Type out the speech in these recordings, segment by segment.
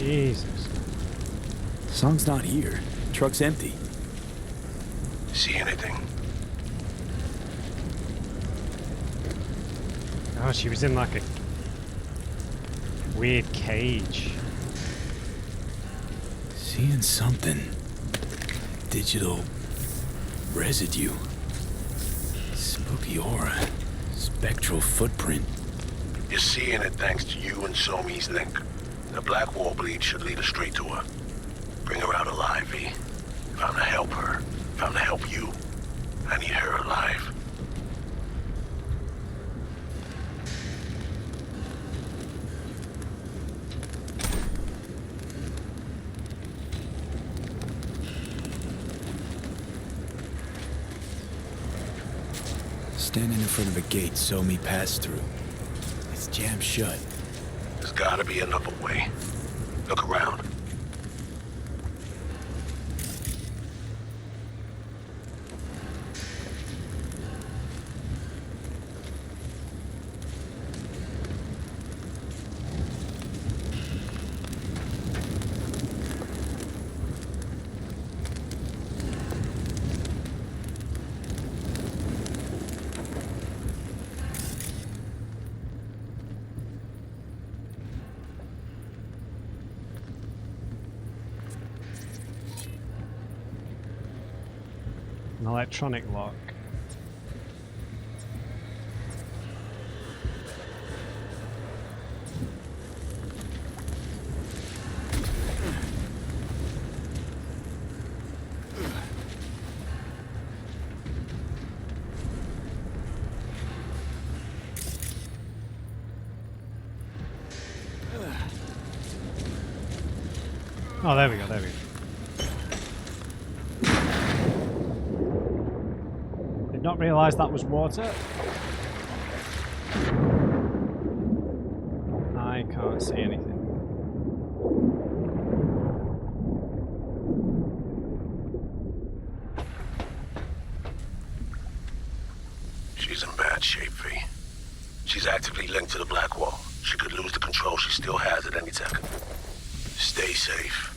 Jesus. Song's not here. Truck's empty. See anything? Oh, she was in like a weird cage. Seeing something. Digital residue. Spooky aura. Spectral footprint. You're seeing it thanks to you and Somi's link. The black wall bleed should lead us straight to her. Bring her out alive, V. If I'm to help her, if I'm to help you, I need her alive. Standing in front of a gate Somi passed through. It's jammed shut. There's gotta be another way. Look around. An electronic lock. Oh, there we go, there we go. Did not realise that was water. I can't see anything. She's in bad shape, V. She's actively linked to the black wall. She could lose the control she still has at any second. Stay safe.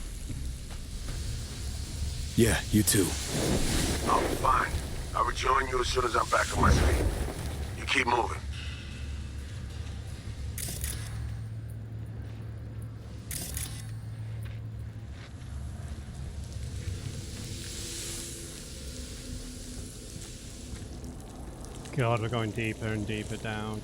Yeah, you too. Oh, fine. I'll rejoin you as soon as I'm back on my feet. You keep moving. God, we're going deeper and deeper down.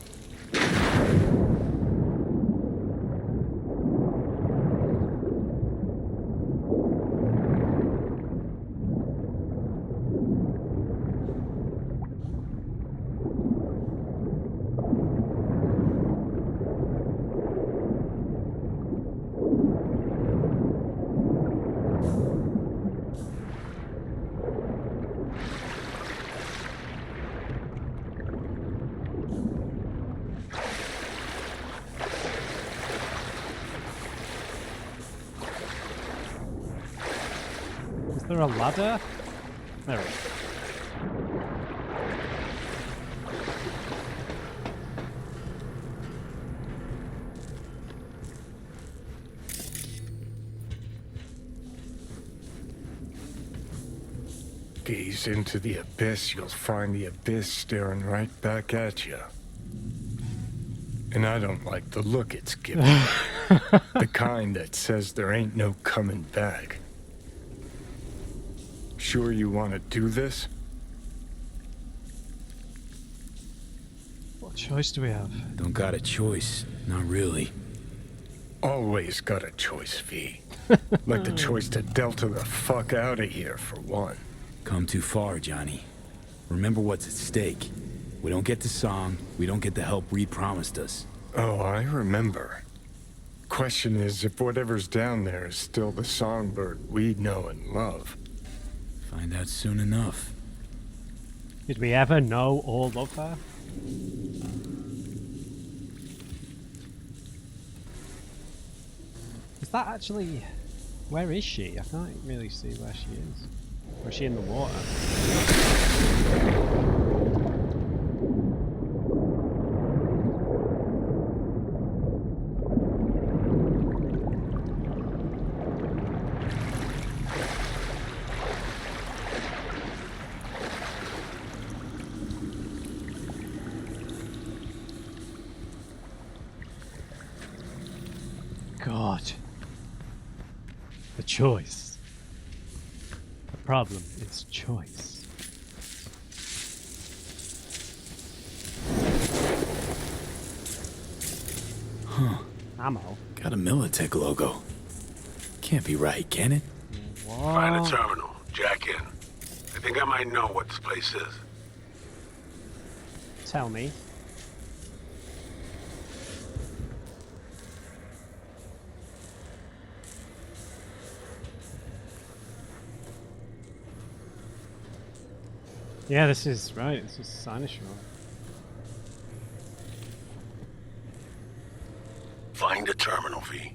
Is there a ladder? There it is. Gaze into the abyss, you'll find the abyss staring right back at you. And I don't like the look it's giving. The kind that says there ain't no coming back. Sure you want to do this? What choice do we have? Don't got a choice. Not really. Always got a choice, V. Like the choice to delta the fuck out of here, for one. Come too far, Johnny. Remember what's at stake. We don't get the song, we don't get the help Reed promised us. Oh, I remember. Question is if whatever's down there is still the songbird we know and love. Find out soon enough. Did we ever know or love her? Is that actually... Where is she? I can't really see where she is. Or is she in the water? God. The choice. The problem is choice. Huh. Ammo? Got a Militech logo. Can't be right, can it? Find a terminal. Jack in. I think I might know what this place is. Tell me. Yeah, this is right. This is Cynosure. Find a terminal, V.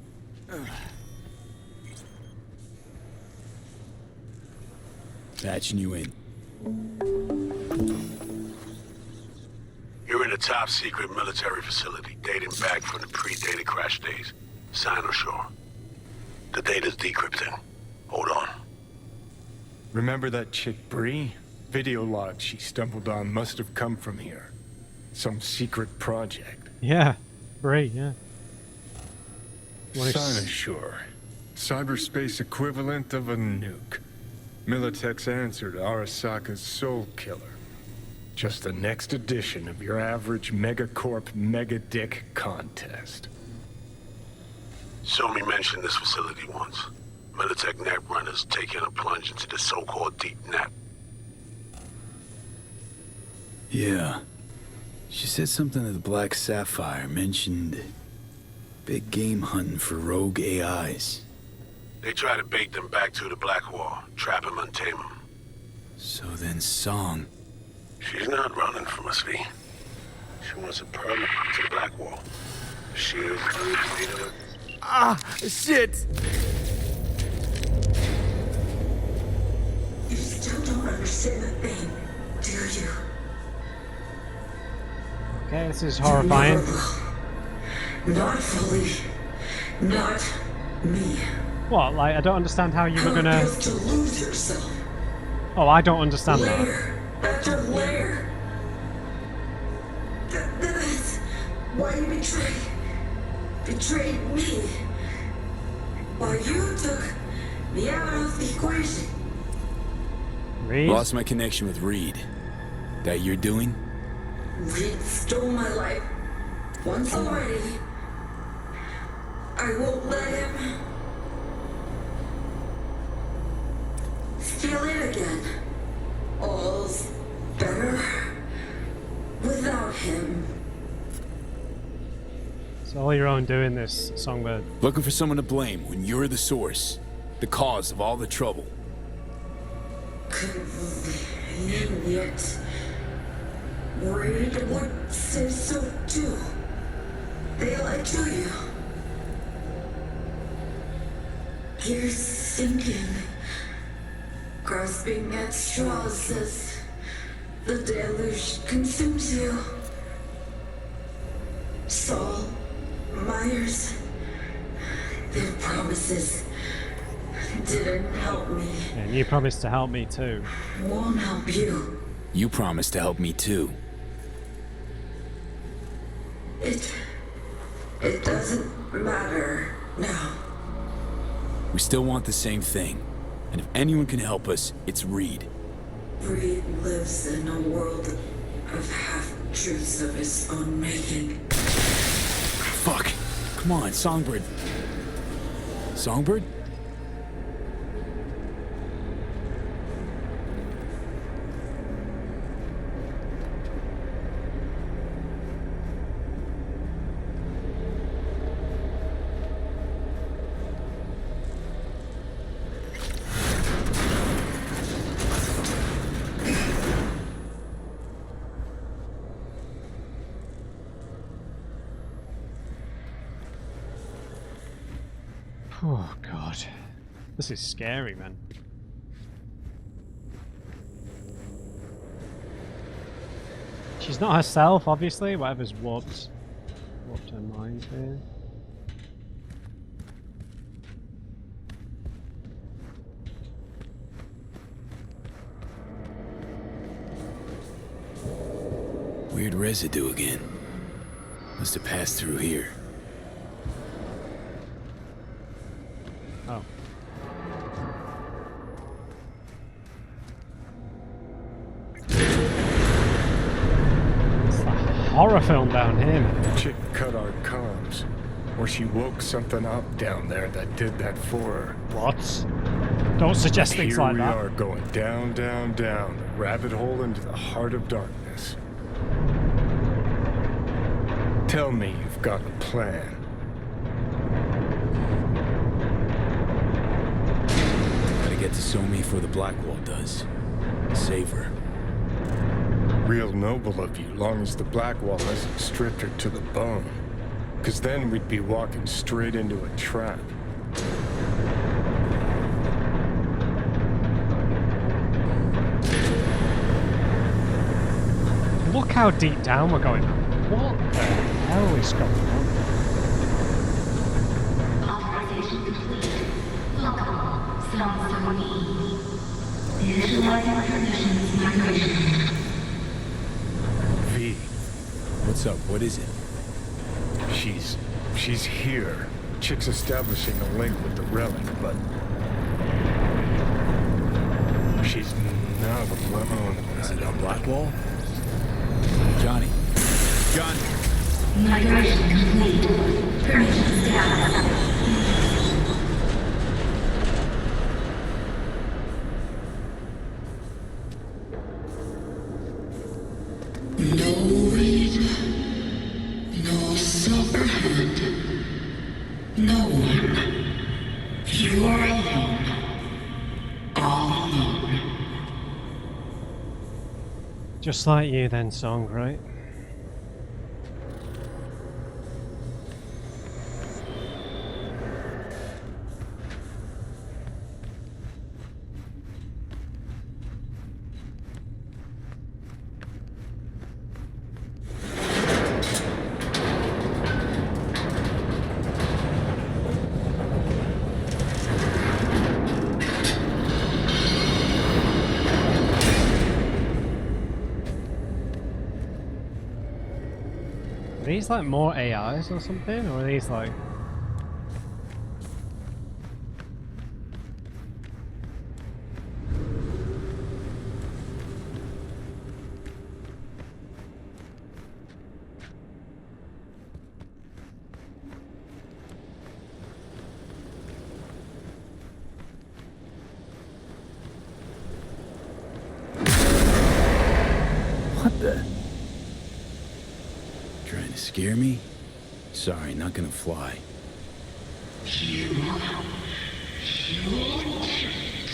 Patching you in. You're in a top-secret military facility dating back from the pre-data crash days. Cynosure. The data's decrypting. Hold on. Remember that chick Bree? Video log she stumbled on must have come from here. Some secret project. Yeah, Bree, yeah. What is- Cynosure. Cyberspace equivalent of a nuke. Militech's answer to Arasaka's soul killer. Just the next edition of your average megacorp megadick contest. Somi mentioned this facility once. Militech net runners taking a plunge into the so-called deep net. Yeah. She said something to the Black Sapphire, mentioned big game hunting for rogue AIs. They try to bait them back to the Black Wall, trap them and tame them. So then Song. She's not running from us, V. She wants a permit to the Black Wall. She'll Ah! Shit! You still don't understand a thing, do you? Okay, this is horrifying. Not fully. Not me. What? Like, I don't understand how you were gonna. Just to lose yourself. Oh, I don't understand that. Layer after layer. That's why you betrayed me. Why you took me out of the equation. Reed? Lost my connection with Reed. That you're doing? Reed stole my life once already. I won't let him steal it again. All's better without him. It's all your own doing this, Songbird. Looking for someone to blame when you're the source. The cause of all the trouble. Convenient. Reed would say so too. They lied to you. You're sinking, grasping at straws as the deluge consumes you. Saul, Myers, their promises didn't help me. And you promised to help me too. Won't help you. You promised to help me too. It doesn't matter now. We still want the same thing. And if anyone can help us, it's Reed. Reed lives in a world of half-truths of his own making. Fuck. Come on, Songbird. Songbird? Oh god. This is scary, man. She's not herself, obviously. Whatever's warped her mind here. Weird residue again. Must have passed through here. horror film down here, man. Chick cut our comms. Or she woke something up down there that did that for her. What? Don't suggest things Here like we that. are going down, down, down, a rabbit hole into the heart of darkness. Tell me you've got a plan. Gotta get to Somi before the Blackwall does. Save her. Real noble of you, long as the Blackwall hasn't stripped her to the bone. Because then we'd be walking straight into a trap. Look how deep down we're going. What the hell is going on? Authorization complete. Welcome, Cynosure. Initializing permissions migration. V, What's up? What is it? she's here. Chick's establishing a link with the relic, but she's not alone. Is it on Blackwall? Johnny. Johnny! Migration complete. Permission status. No Reed. No Silverhand. No one. You are alone. All alone. Just like you then, Song, right? Are these like more AIs or something? Or are these like... What the? Trying to scare me? Sorry, not gonna fly.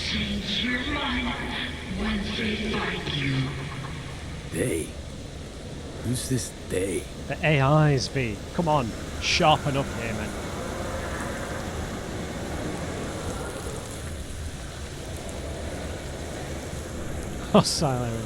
Change your mind once they find you. They? Who's this they? The AIs, V. Come on, sharpen up here, man. Oh, silent.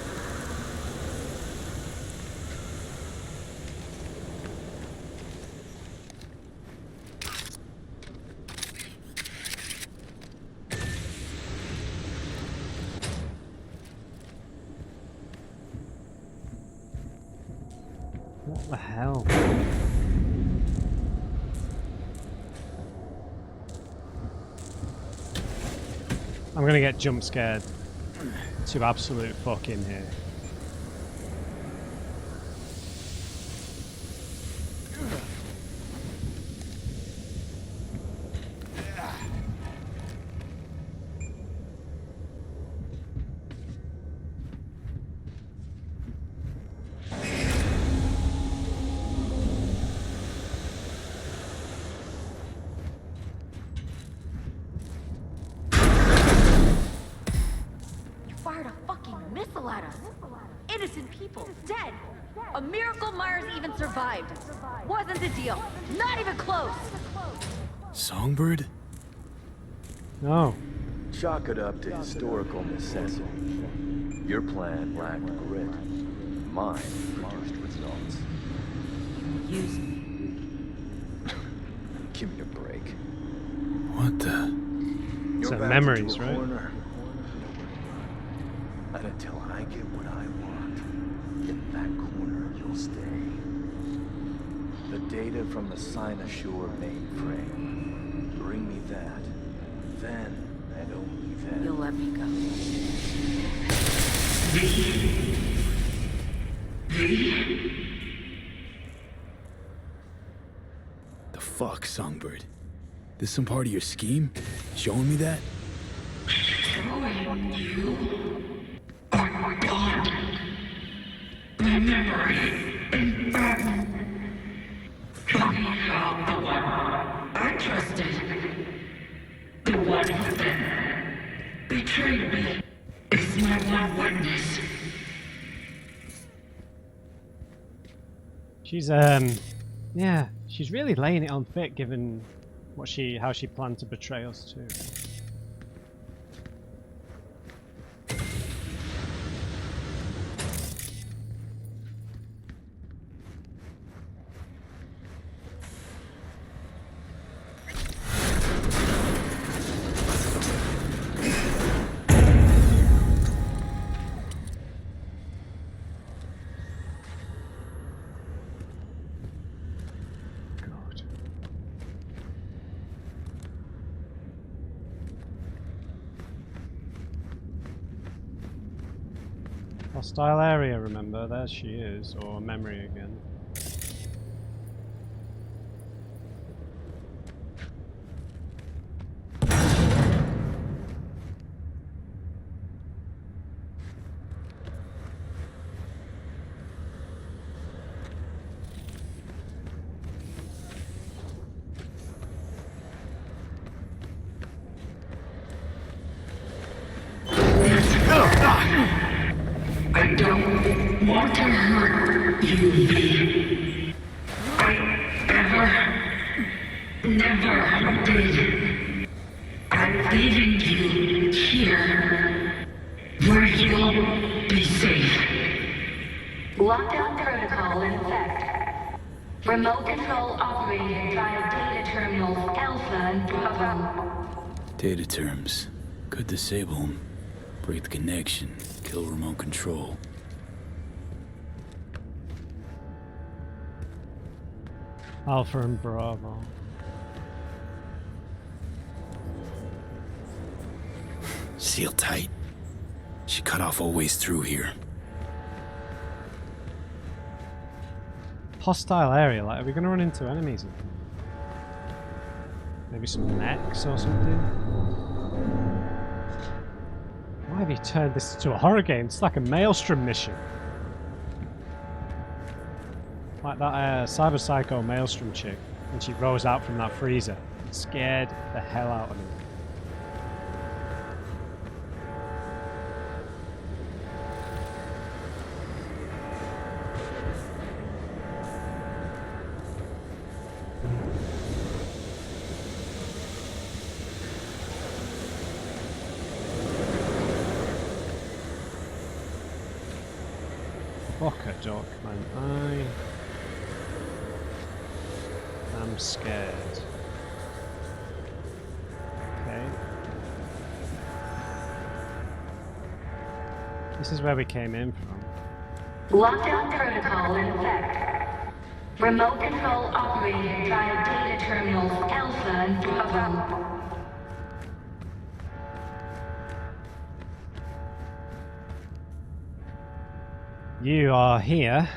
What the hell? I'm gonna get jump scared to absolute fucking here. Fired a fucking missile at us. Innocent people, dead. A miracle Myers even survived. Wasn't a deal. Not even close. Songbird? No. Chalk it up to historical necessity. Your plan lacked grit. Mine produced results. Use me. Give me a break. What the? You're So backed memories, into a right? corner. And until I get what I want, in that corner you'll stay. The data from the Cynosure mainframe. Bring me that. Then, and only then. You'll let me go. fuck, Songbird? This some part of your scheme? Showing me that? Showing you our bond, memory, and burden. Showing how the one I trusted, the one who then betrayed me, is my one witness. She's yeah, she's really laying it on thick given how she planned to betray us too. Hostile area, remember? There she is, or memory again. I don't want to hurt you, V. I never did. I'm leaving you here, where you'll be safe. Lockdown protocol in effect. Remote control operated via data terminals Alpha and Bravo. Data terms. Could disable them. Break the connection. Kill remote control. Alpha and Bravo. Seal tight. She cut off all ways through here. Hostile area, like, are we going to run into enemies? Maybe some mechs or something? Why have you turned this into a horror game? It's like a Maelstrom mission. Like that Cyber Psycho Maelstrom chick, when she rose out from that freezer. It scared the hell out of me. Fuck a duck, man. I'm scared. Okay. This is where we came in from. Lockdown protocol in effect. Remote control operated via data terminals Alpha and Bravo. You are here,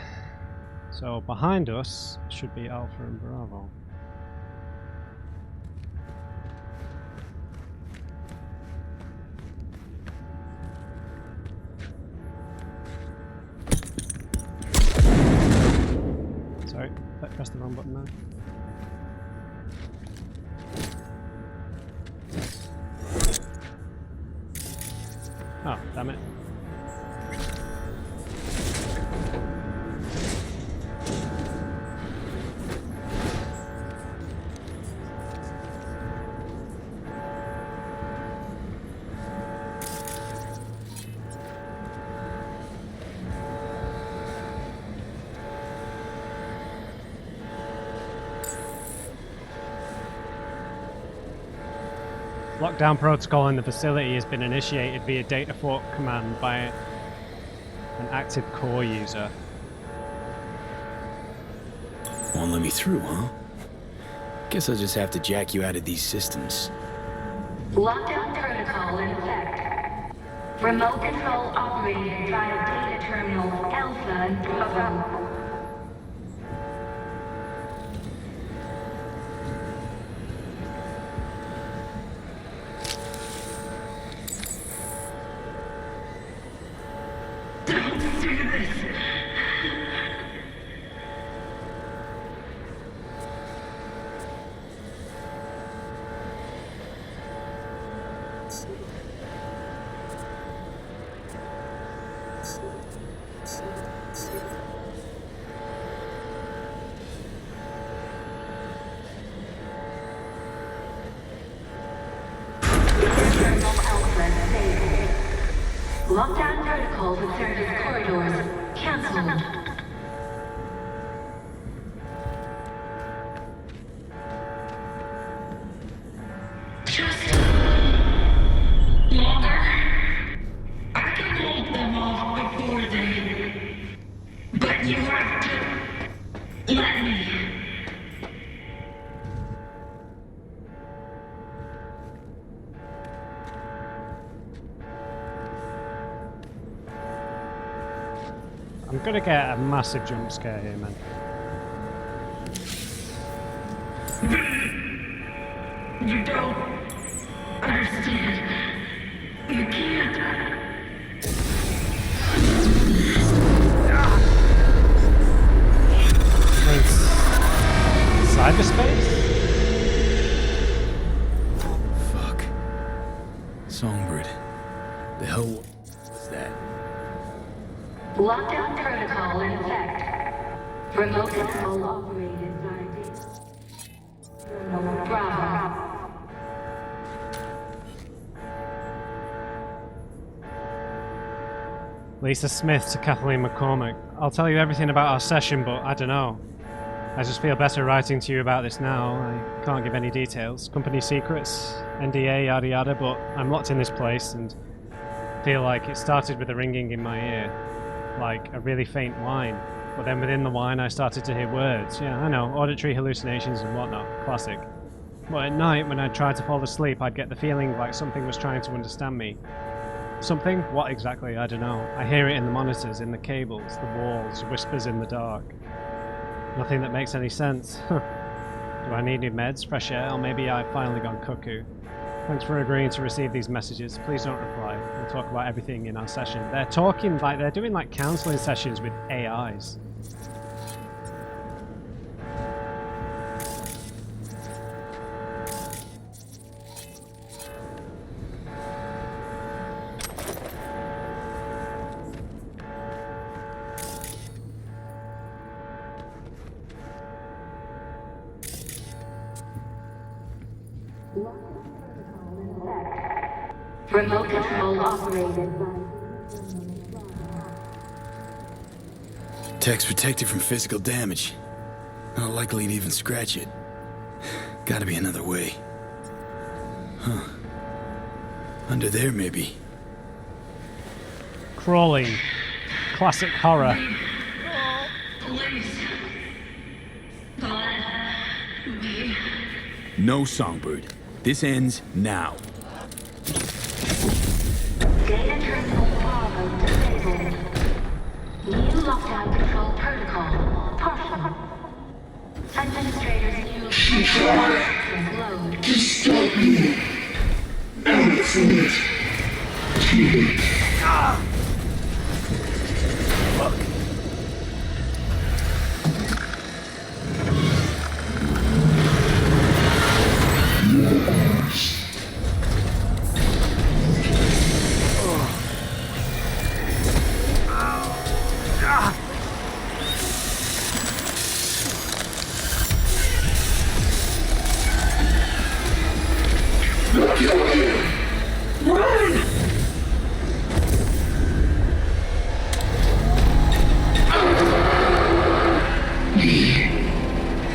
so behind us should be Alpha and Bravo. Sorry, I pressed the wrong button there. Oh, damn it. Lockdown protocol in the facility has been initiated via data fork command by an active core user. Won't let me through, huh? Guess I'll just have to jack you out of these systems. Lockdown protocol in effect. Remote control operated via data terminals Alpha and Bravo. Lockdown protocol for service corridors cancelled. Just longer. I can hold them off before they... But you have to let me. I'm gonna get a massive jump scare here, man. You don't understand. You can't. Cyberspace? Fuck. Songbird. The hell was that? Lockdown protocol in effect. Remote control operated by Bravo. Lisa Smith to Kathleen McCormick. I'll tell you everything about our session, but I don't know. I just feel better writing to you about this now. I can't give any details. Company secrets, NDA, yada yada, but I'm locked in this place and feel like it started with a ringing in my ear. Like a really faint whine. But then within the whine I started to hear words. Yeah, I know, auditory hallucinations and whatnot. Classic. But at night, when I tried to fall asleep, I'd get the feeling like something was trying to understand me. Something? What exactly? I don't know. I hear it in the monitors, in the cables, the walls, whispers in the dark. Nothing that makes any sense. Do I need new meds, fresh air, or maybe I've finally gone cuckoo? Thanks for agreeing to receive these messages. Please don't reply. We'll talk about everything in our session. They're talking like they're doing like counseling sessions with AIs. Remote control operated by... Tech's protected from physical damage. Not likely to even scratch it. Gotta be another way. Huh. Under there, maybe. Crawling. Classic horror. Please. Let me. No, Songbird. This ends now. Data terminal Bravo disabled. New lockdown control protocol partial. Administrators new load. To stop me. Excellent. Fuck.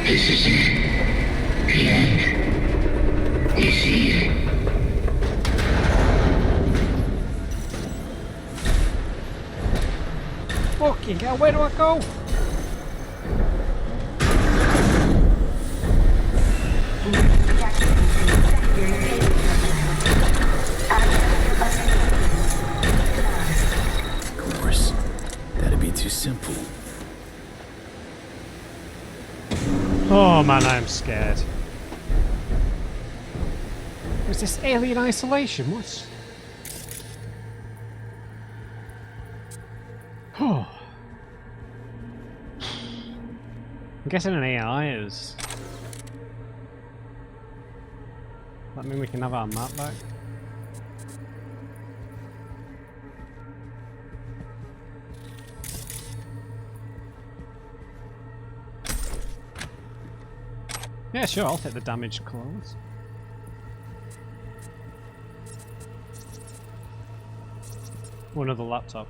This is it. The end. Is here. Fucking hell, where do I go? Of course. That'd be too simple. Oh man, I'm scared. Was this alien isolation? What? Oh. I'm guessing an AI is. That mean we can have our map back? Yeah, sure, I'll take the damaged clothes. Or another laptop.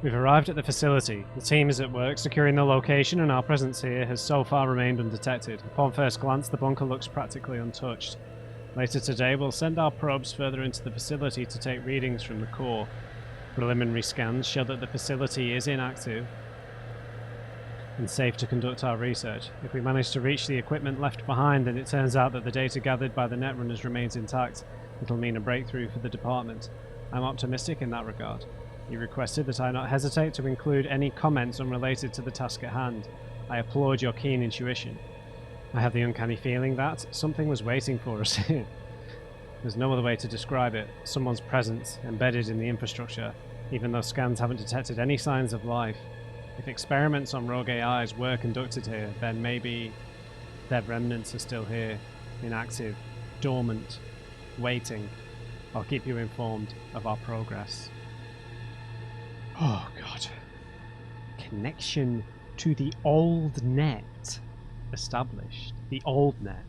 We've arrived at the facility. The team is at work securing the location, and our presence here has so far remained undetected. Upon first glance, the bunker looks practically untouched. Later today, we'll send our probes further into the facility to take readings from the core. Preliminary scans show that the facility is inactive and safe to conduct our research. If we manage to reach the equipment left behind and it turns out that the data gathered by the Netrunners remains intact, it'll mean a breakthrough for the department. I'm optimistic in that regard. You requested that I not hesitate to include any comments unrelated to the task at hand. I applaud your keen intuition. I have the uncanny feeling that something was waiting for us here. There's no other way to describe it. Someone's presence embedded in the infrastructure, even though scans haven't detected any signs of life. If experiments on rogue AIs were conducted here, then maybe their remnants are still here, inactive, dormant, waiting. I'll keep you informed of our progress. Oh god. Connection to the old net established. The old net.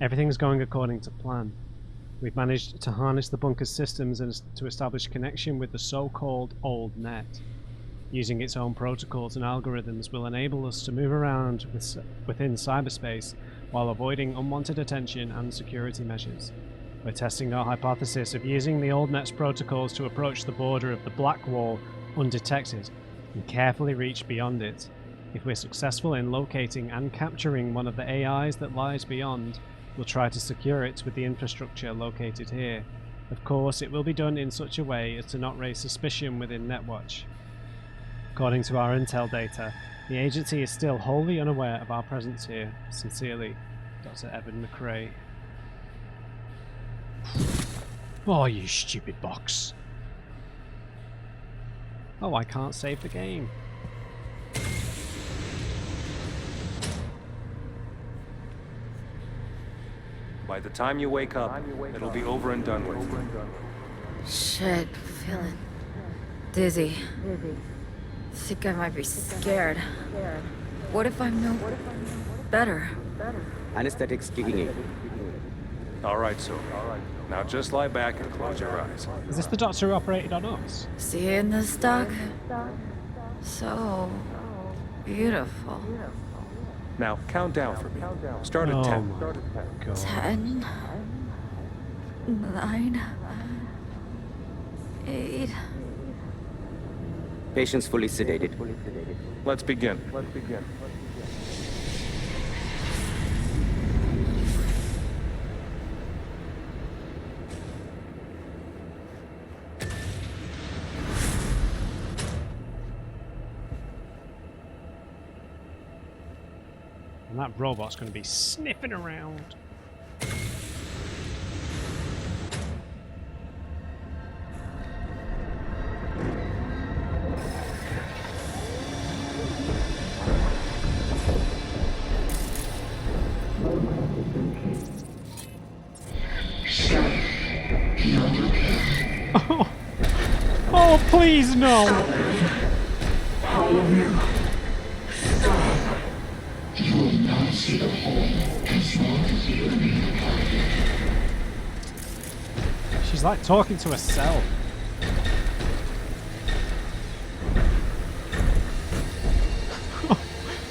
Everything's going according to plan. We've managed to harness the bunker's systems and to establish connection with the so-called old net. Using its own protocols and algorithms will enable us to move around within cyberspace while avoiding unwanted attention and security measures. We're testing our hypothesis of using the old net's protocols to approach the border of the Black Wall undetected and carefully reach beyond it. If we're successful in locating and capturing one of the AIs that lies beyond, we'll try to secure it with the infrastructure located here. Of course, it will be done in such a way as to not raise suspicion within Netwatch. According to our intel data, the agency is still wholly unaware of our presence here. Sincerely, Dr. Evan McRae. Oh, you stupid box. Oh, I can't save the game. By the time you wake up, it'll be over and done with. Shit, feeling dizzy. Think I might be scared. What if I'm no better? Anesthetics kicking in. All right, so now just lie back and close your eyes. Is this the doctor who operated on us? Seeing this, Doc? So beautiful. Now count down for me. Start at 10. God. 10, 9, 8. Patient's fully sedated. Let's begin. And that robot's going to be sniffing around. Oh, please no! All of you, stop. You will not see the whole as long as you remain a part of it. She's like talking to herself.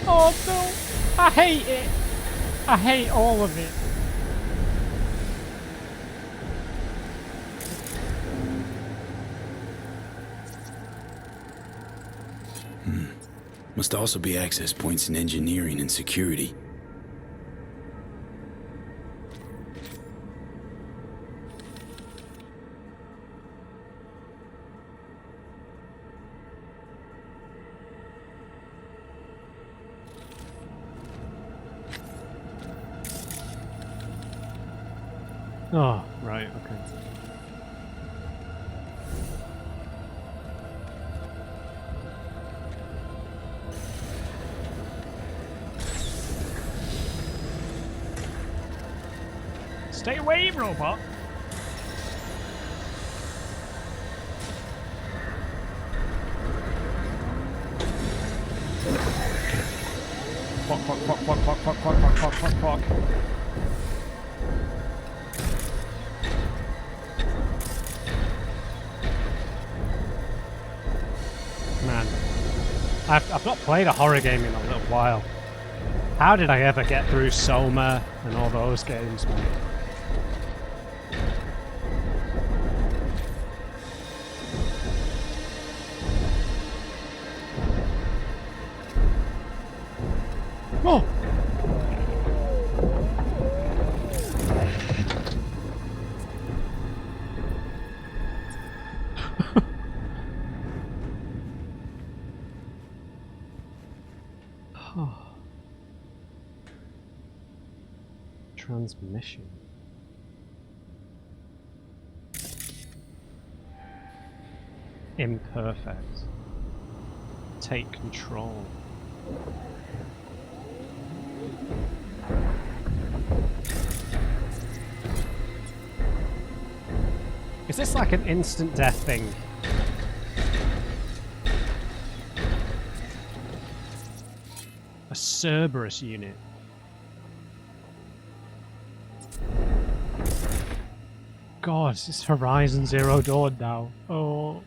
Oh no! I hate it! I hate all of it. Must also be access points in engineering and security. Oh, right, okay. Stay away, robot! Fuck. I've not played a horror game in a little while. How did I ever get through Soma and all those games, man? Oh! Transmission. Imperfect. Take control. Is this like an instant death thing? A Cerberus unit. God, this is Horizon Zero Dawn now. Oh.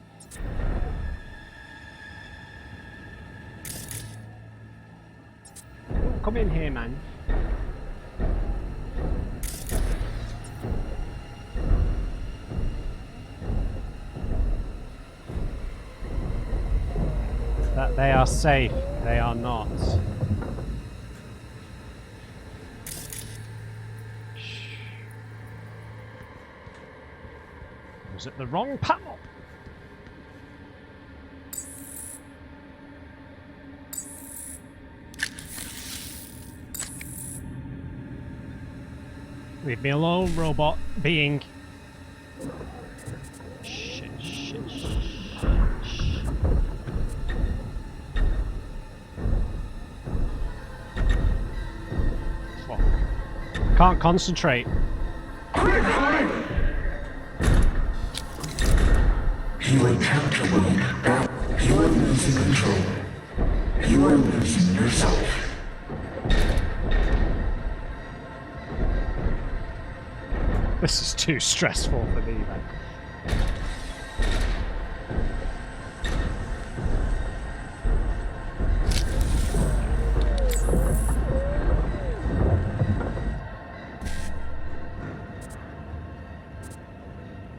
Come in here, man. That they are safe, they are not. Was it the wrong panel? Leave me alone, robot being. Shit. Fuck. Can't concentrate. You are capturing that. You are losing control. You are losing yourself. This is too stressful for me, man.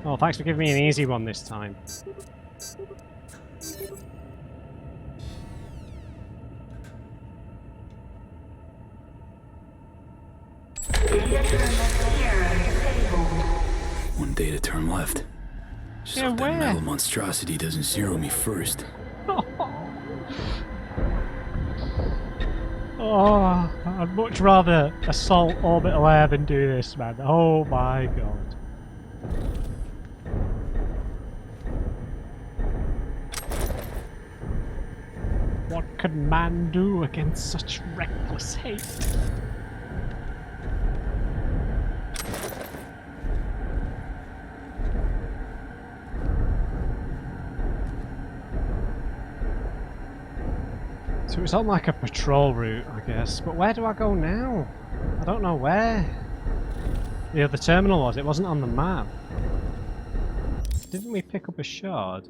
Oh, thanks for giving me an easy one this time. One data term left. Just Yeah, hope where? that metal monstrosity doesn't zero me first. Oh, I'd much rather assault orbital air than do this, man. Oh my god. What can man do against such reckless hate? So it's on like a patrol route, I guess. But where do I go now? I don't know where the other terminal was. It wasn't on the map. Didn't we pick up a shard?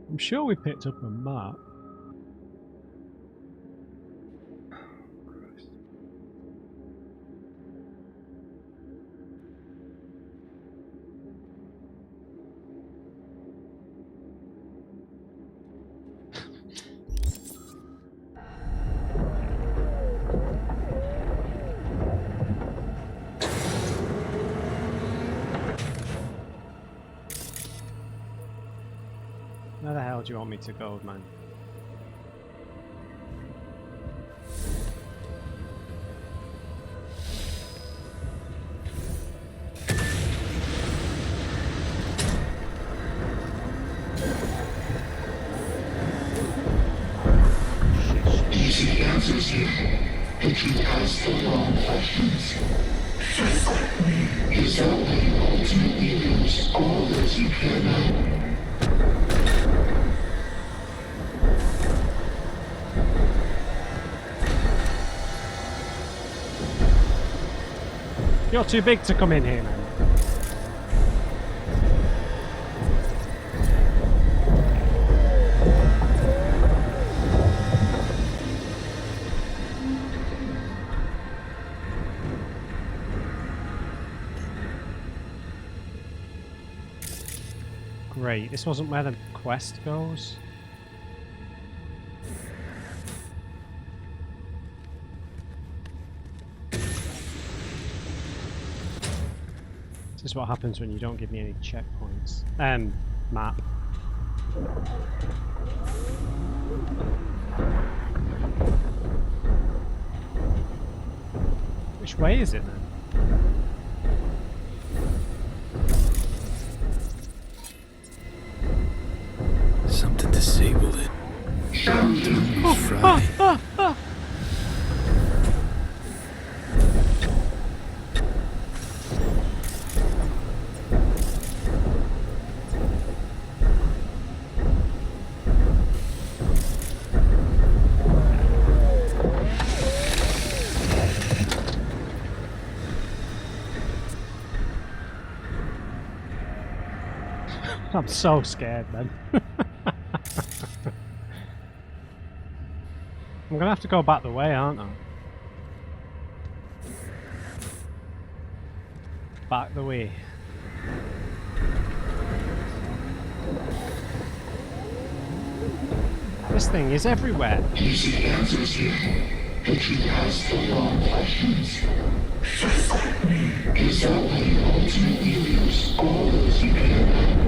I'm sure we picked up a map. Where the hell do you want me to go, man? Easy answers here, but you ask the wrong questions. Just like me, is that what you ultimately lose all that you can know? You're too big to come in here, man. Great, this wasn't where the quest goes. This is what happens when you don't give me any checkpoints. Map. Which way is it then? Something disabled it. It's fried. I'm so scared, man. I'm gonna have to go back the way, aren't I? Back the way. This thing is everywhere. You see answers here, but you ask the wrong questions. Just like me, is that why you ultimately lose all those you care about?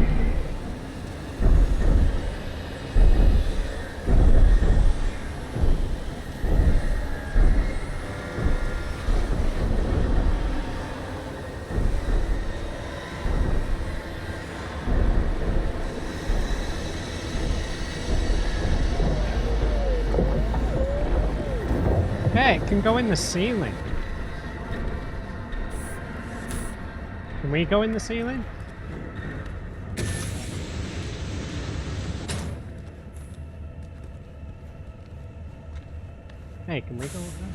Hey, it can go in the ceiling. Can we go in the ceiling? Hey, can we go up there?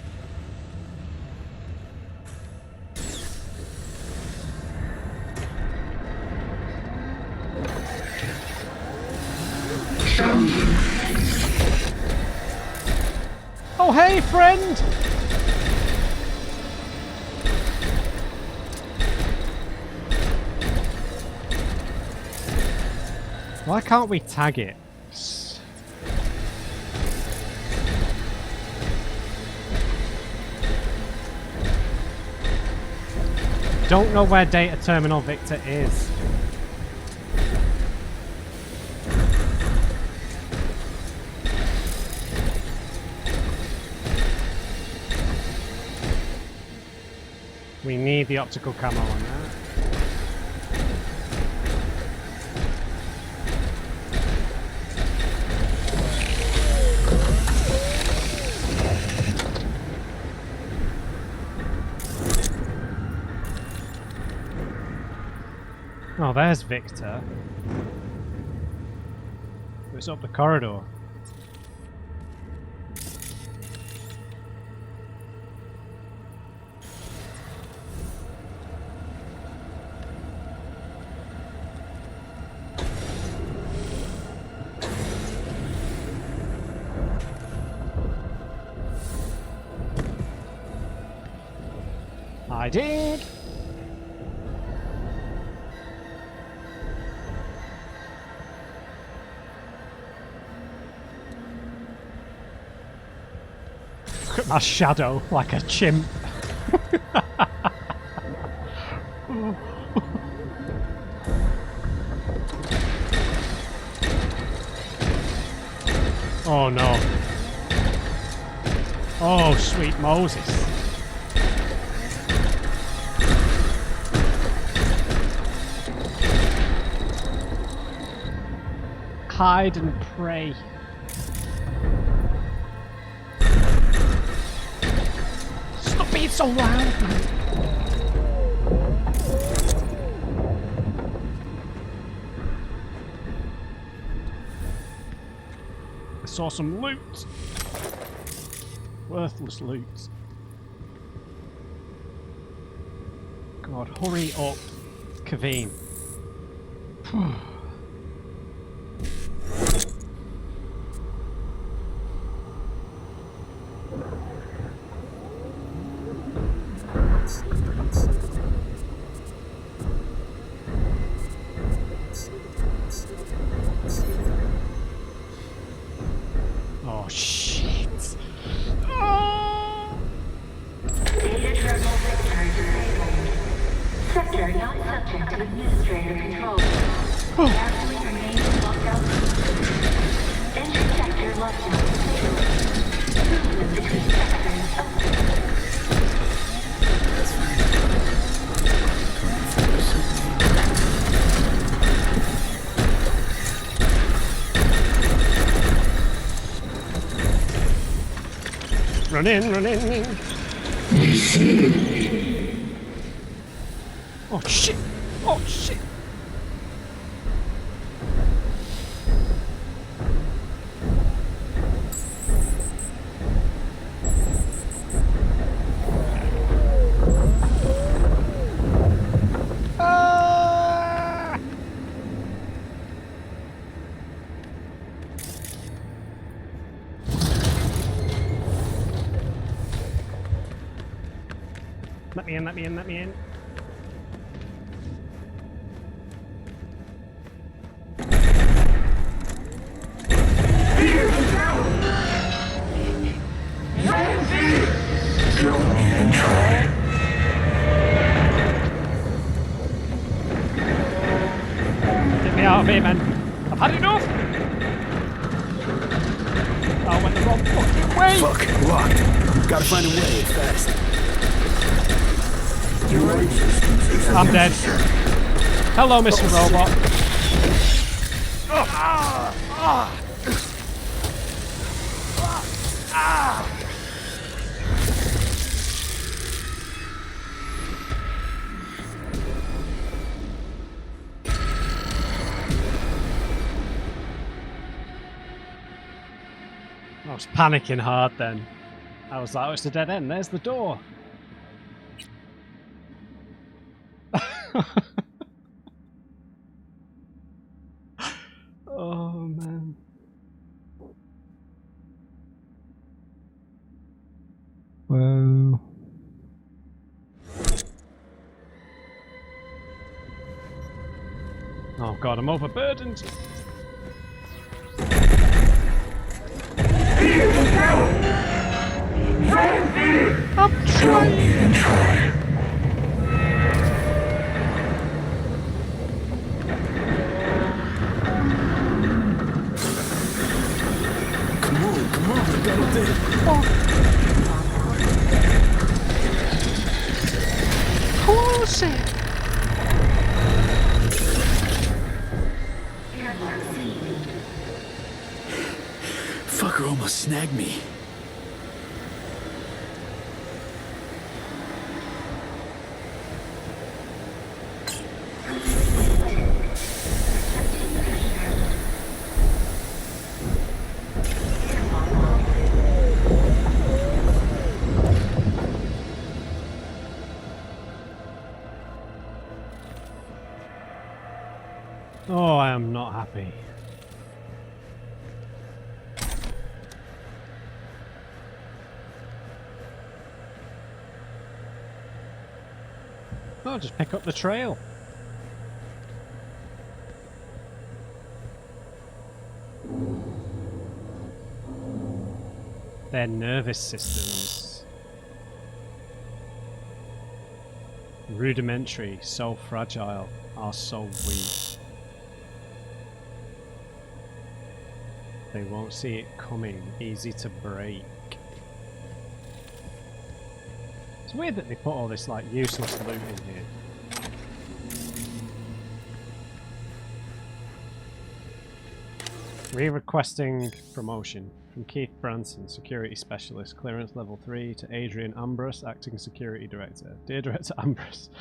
Oh, hey, friend! Why can't we tag it? Don't know where Data Terminal Victor is. We need the optical camo on that. Oh, there's Victor. It's up the corridor. I did! Look at my shadow, like a chimp. Oh no. Oh, sweet Moses. Hide and pray. Stop being so loud, man. I saw some loot. Worthless loot. God, hurry up, Kaveen. Oh shit! Oh. Data terminal sector disabled. Sector not subject to administrator control. Carefully remain in lockdown. Entry sector lockdown disabled. Movement between sectors open. Run in, run in. Oh shit! Oh shit! Ah! Let me in, let me in, let me in. Get me out of here, man. I've had enough! I went the wrong fucking way! Fuck, locked. Gotta find a way, fast. I'm dead. Hello, Mr. Robot. I was panicking hard then. I was like, oh, it's a dead end. There's the door. Oh man. Whoa. Oh god, I'm overburdened. I'm trying. Come on, we got it. Close it. Fucker almost snagged me. Oh, I am not happy. Oh, just pick up the trail. Their nervous systems. Rudimentary, so fragile, are so weak. They won't see it coming, easy to break. It's weird that they put all this like useless loot in here. Re-requesting promotion from Keith Branson, Security Specialist, Clearance Level 3, to Adrian Ambrose, Acting Security Director. Dear Director Ambrose,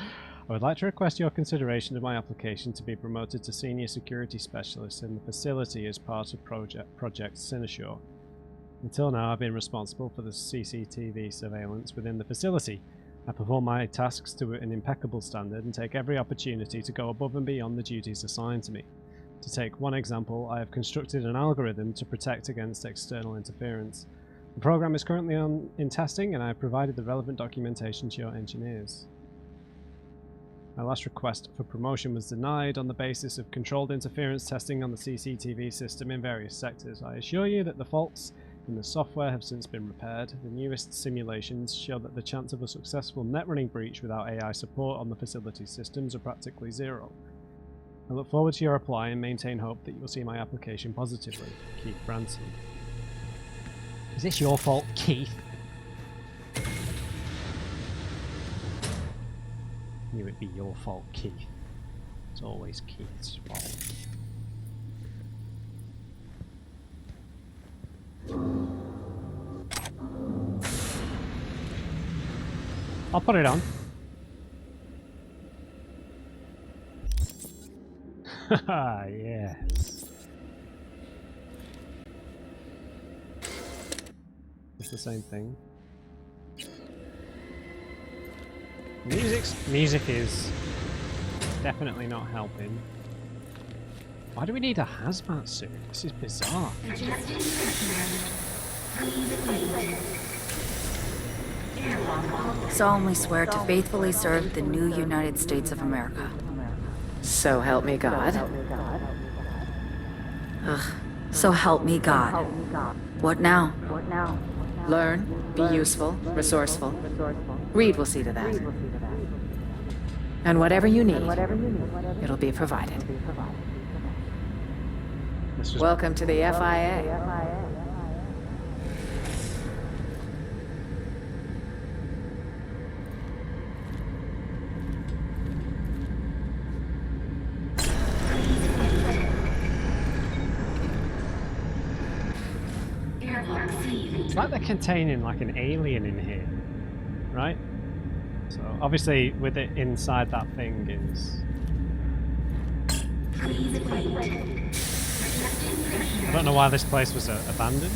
I would like to request your consideration of my application to be promoted to Senior Security Specialist in the facility as part of Projekt Cynosure. Until now, I've been responsible for the CCTV surveillance within the facility. I perform my tasks to an impeccable standard and take every opportunity to go above and beyond the duties assigned to me. To take one example, I have constructed an algorithm to protect against external interference. The program is currently in testing, and I have provided the relevant documentation to your engineers. My last request for promotion was denied on the basis of controlled interference testing on the CCTV system in various sectors. I assure you that the faults in the software have since been repaired. The newest simulations show that the chance of a successful net running breach without AI support on the facility systems are practically zero. I look forward to your reply and maintain hope that you will see my application positively. Keith Branson. Is this your fault, Keith? Knew it'd be your fault, Keith. It's always Keith's fault. I'll put it on. Haha, yes. It's the same thing. Music is definitely not helping. Why do we need a hazmat suit? This is bizarre. solemnly swear to faithfully serve the new United States of America. So help me God. Ugh. So help me God. What now? Learn, be useful, resourceful. Reed will see to that. And whatever you need, it'll be provided. Welcome to the FIA. It's like they're containing like an alien in here, right? So obviously with it inside that thing is... I don't know why this place was abandoned.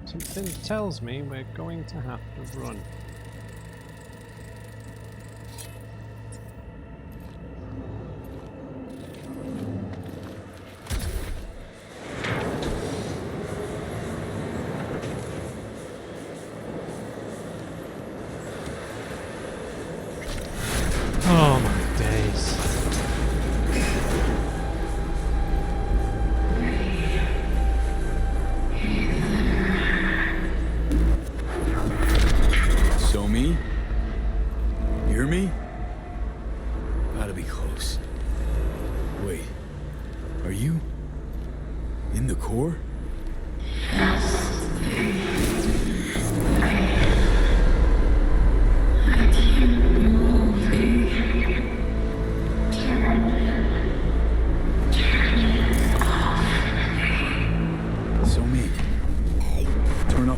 Something tells me we're going to have to run. Oh my days. So me? Hear me? Gotta be close. Wait, are you in the core?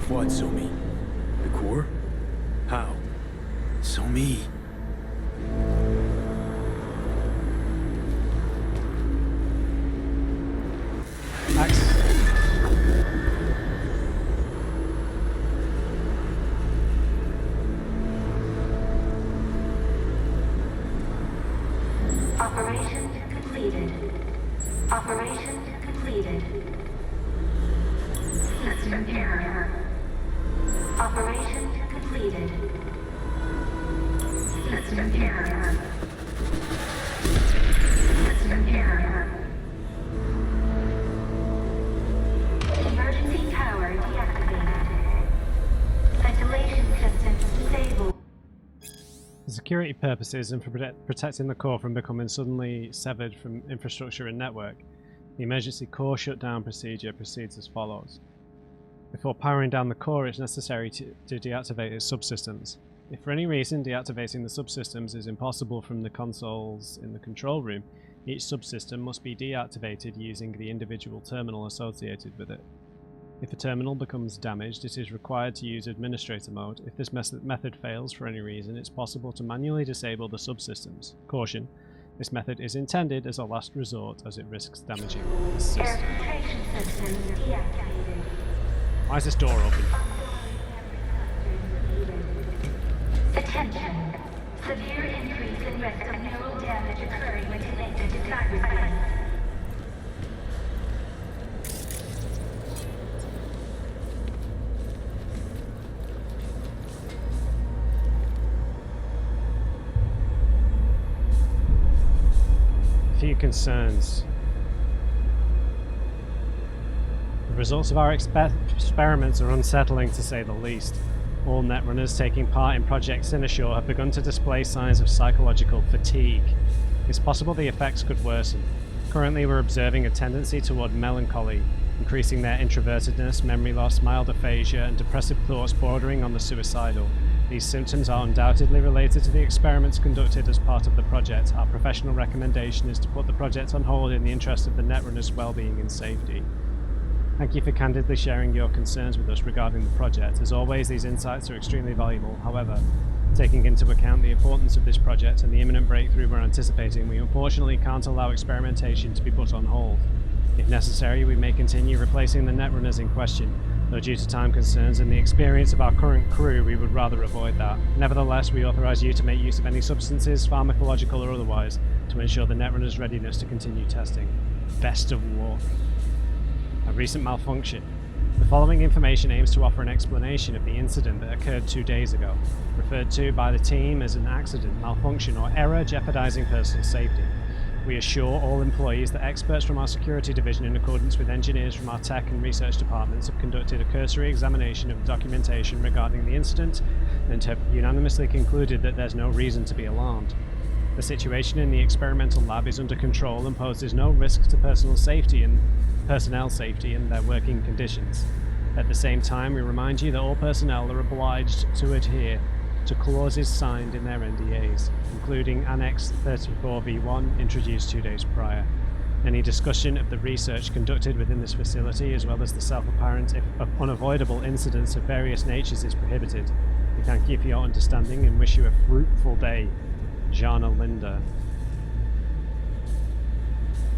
What, Somi? The core? How? Somi. Operation completed. Operation completed. System error. Operation completed. System error. System error. Emergency power deactivated. Ventilation system disabled. For security purposes and for protecting the core from becoming suddenly severed from infrastructure and network, the emergency core shutdown procedure proceeds as follows. Before powering down the core, it's necessary to deactivate its subsystems. If for any reason deactivating the subsystems is impossible from the consoles in the control room, each subsystem must be deactivated using the individual terminal associated with it. If a terminal becomes damaged, it is required to use administrator mode. If this method fails for any reason, it's possible to manually disable the subsystems. Caution: This method is intended as a last resort as it risks damaging the system. Why is this door open? Attention. Severe increase in risk of neural damage occurring when connected to Cyberpunk. Few concerns. The results of our experiments are unsettling to say the least. All netrunners taking part in Projekt Cynosure have begun to display signs of psychological fatigue. It's possible the effects could worsen. Currently we're observing a tendency toward melancholy, increasing their introvertedness, memory loss, mild aphasia, and depressive thoughts bordering on the suicidal. These symptoms are undoubtedly related to the experiments conducted as part of the project. Our professional recommendation is to put the project on hold in the interest of the netrunners' well-being and safety. Thank you for candidly sharing your concerns with us regarding the project. As always, these insights are extremely valuable. However, taking into account the importance of this project and the imminent breakthrough we're anticipating, we unfortunately can't allow experimentation to be put on hold. If necessary, we may continue replacing the netrunners in question, though due to time concerns and the experience of our current crew, we would rather avoid that. Nevertheless, we authorize you to make use of any substances, pharmacological or otherwise, to ensure the netrunners' readiness to continue testing. Best of luck. A recent malfunction. The following information aims to offer an explanation of the incident that occurred 2 days ago, referred to by the team as an accident, malfunction, or error jeopardizing personal safety. We assure all employees that experts from our security division, in accordance with engineers from our tech and research departments, have conducted a cursory examination of the documentation regarding the incident and have unanimously concluded that there's no reason to be alarmed. The situation in the experimental lab is under control and poses no risk to personnel safety and their working conditions. At the same time, we remind you that all personnel are obliged to adhere to clauses signed in their NDAs, including Annex 34V1 introduced 2 days prior. Any discussion of the research conducted within this facility, as well as the self-apparent, if unavoidable, incidents of various natures is prohibited. We thank you for your understanding and wish you a fruitful day. Jana Linda.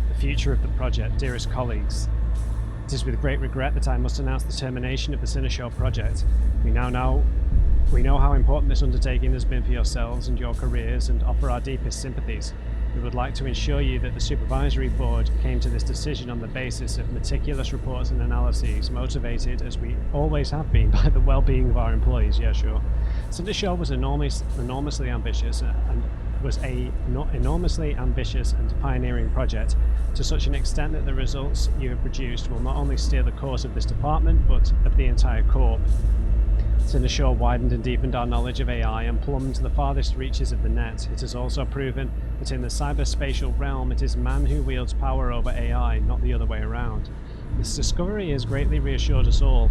The future of the project, dearest colleagues. It is with great regret that I must announce the termination of the Cynosure project. We know how important this undertaking has been for yourselves and your careers, and offer our deepest sympathies. We would like to assure you that the Supervisory Board came to this decision on the basis of meticulous reports and analyses, motivated, as we always have been, by the well-being of our employees. Yeah, sure. Cynosure was enormously ambitious and pioneering project, to such an extent that the results you have produced will not only steer the course of this department, but of the entire Corp. Cynosure widened and deepened our knowledge of AI and plumbed the farthest reaches of the net. It has also proven that in the cyberspatial realm, it is man who wields power over AI, not the other way around. This discovery has greatly reassured us all.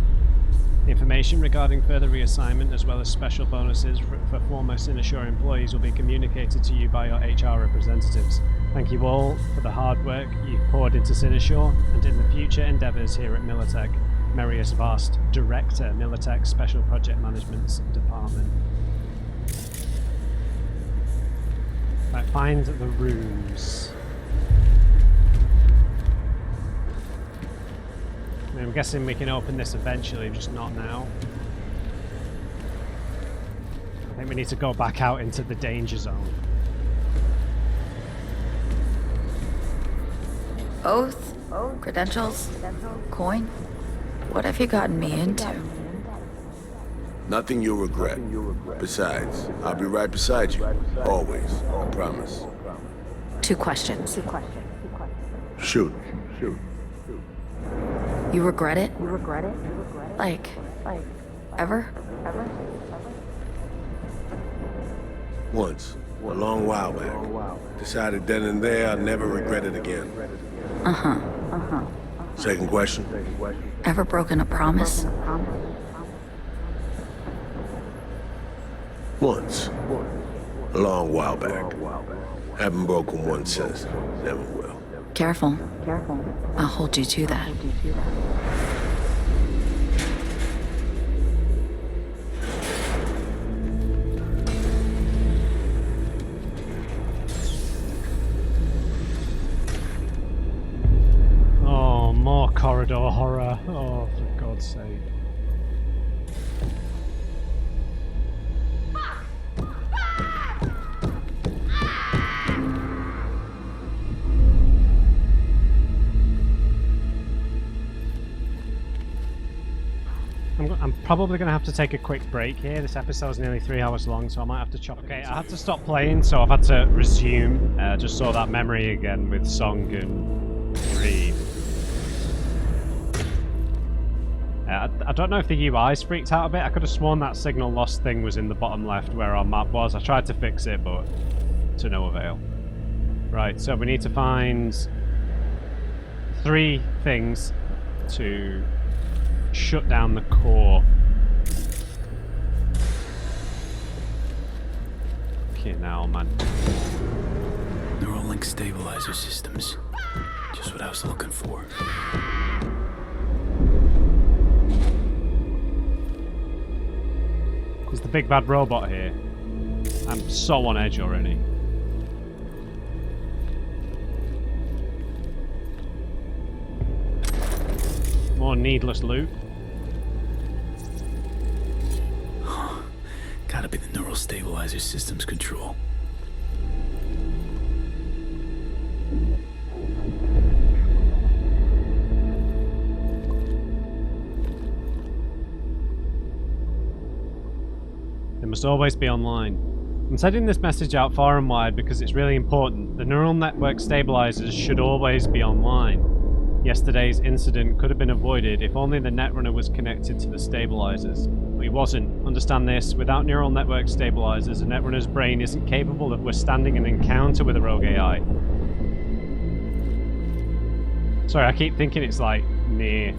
Information regarding further reassignment, as well as special bonuses for former Cynosure employees, will be communicated to you by your HR representatives. Thank you all for the hard work you've poured into Cynosure and in the future endeavours here at Militech. Marius Vast, Director, Militech Special Project Management Department. Right, find the rooms. I'm guessing we can open this eventually, just not now. I think we need to go back out into the danger zone. Oath? Credentials? Coin? What have you gotten me into? Nothing you'll regret. Besides, I'll be right beside you. Always. I promise. 2 questions. Shoot. You regret it? Like, ever? Once. A long while back. Decided then and there I'd never regret it again. Second question. Ever broken a promise? Once. A long while back. Haven't broken one since. Never will. Careful. I'll hold you to that. corridor horror. Oh, for God's sake. I'm probably going to have to take a quick break here. This episode's nearly 3 hours long, so I might have to chop it. Okay, I had to stop playing, so I've had to resume. Just saw that memory again with Song and Reed. I don't know if the UI's freaked out a bit. I could have sworn that signal loss thing was in the bottom left where our map was. I tried to fix it, but to no avail. Right, so we need to find 3 things to shut down the core. Okay, now, man. Neural link stabilizer systems. Just what I was looking for. Is the big bad robot here? I'm so on edge already. More needless loot. Gotta be the neural stabilizer systems control. They must always be online. I'm sending this message out far and wide because it's really important. The neural network stabilizers should always be online. Yesterday's incident could have been avoided if only the netrunner was connected to the stabilizers. But he wasn't. Understand this, without neural network stabilizers, a netrunner's brain isn't capable of withstanding an encounter with a rogue AI. Sorry, I keep thinking it's like near.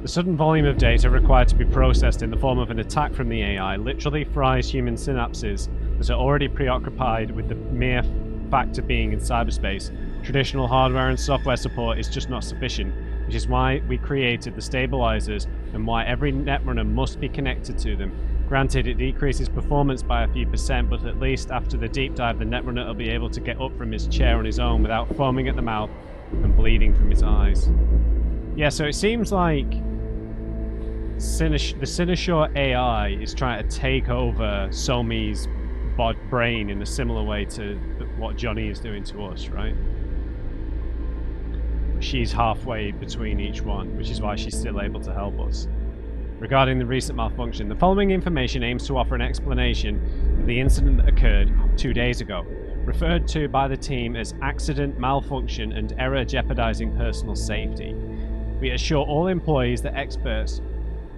The sudden volume of data required to be processed in the form of an attack from the AI literally fries human synapses that are already preoccupied with the mere fact of being in cyberspace. Traditional hardware and software support is just not sufficient, which is why we created the stabilizers and why every netrunner must be connected to them. Granted, it decreases performance by a few %, but at least after the deep dive, the netrunner will be able to get up from his chair on his own without foaming at the mouth and bleeding from his eyes. Yeah, so it seems like the Cynosure AI is trying to take over Somi's brain in a similar way to what Johnny is doing to us, right? She's halfway between each one, which is why she's still able to help us. Regarding the recent malfunction, the following information aims to offer an explanation of the incident that occurred 2 days ago, referred to by the team as accident, malfunction, and error jeopardizing personal safety. We assure all employees that experts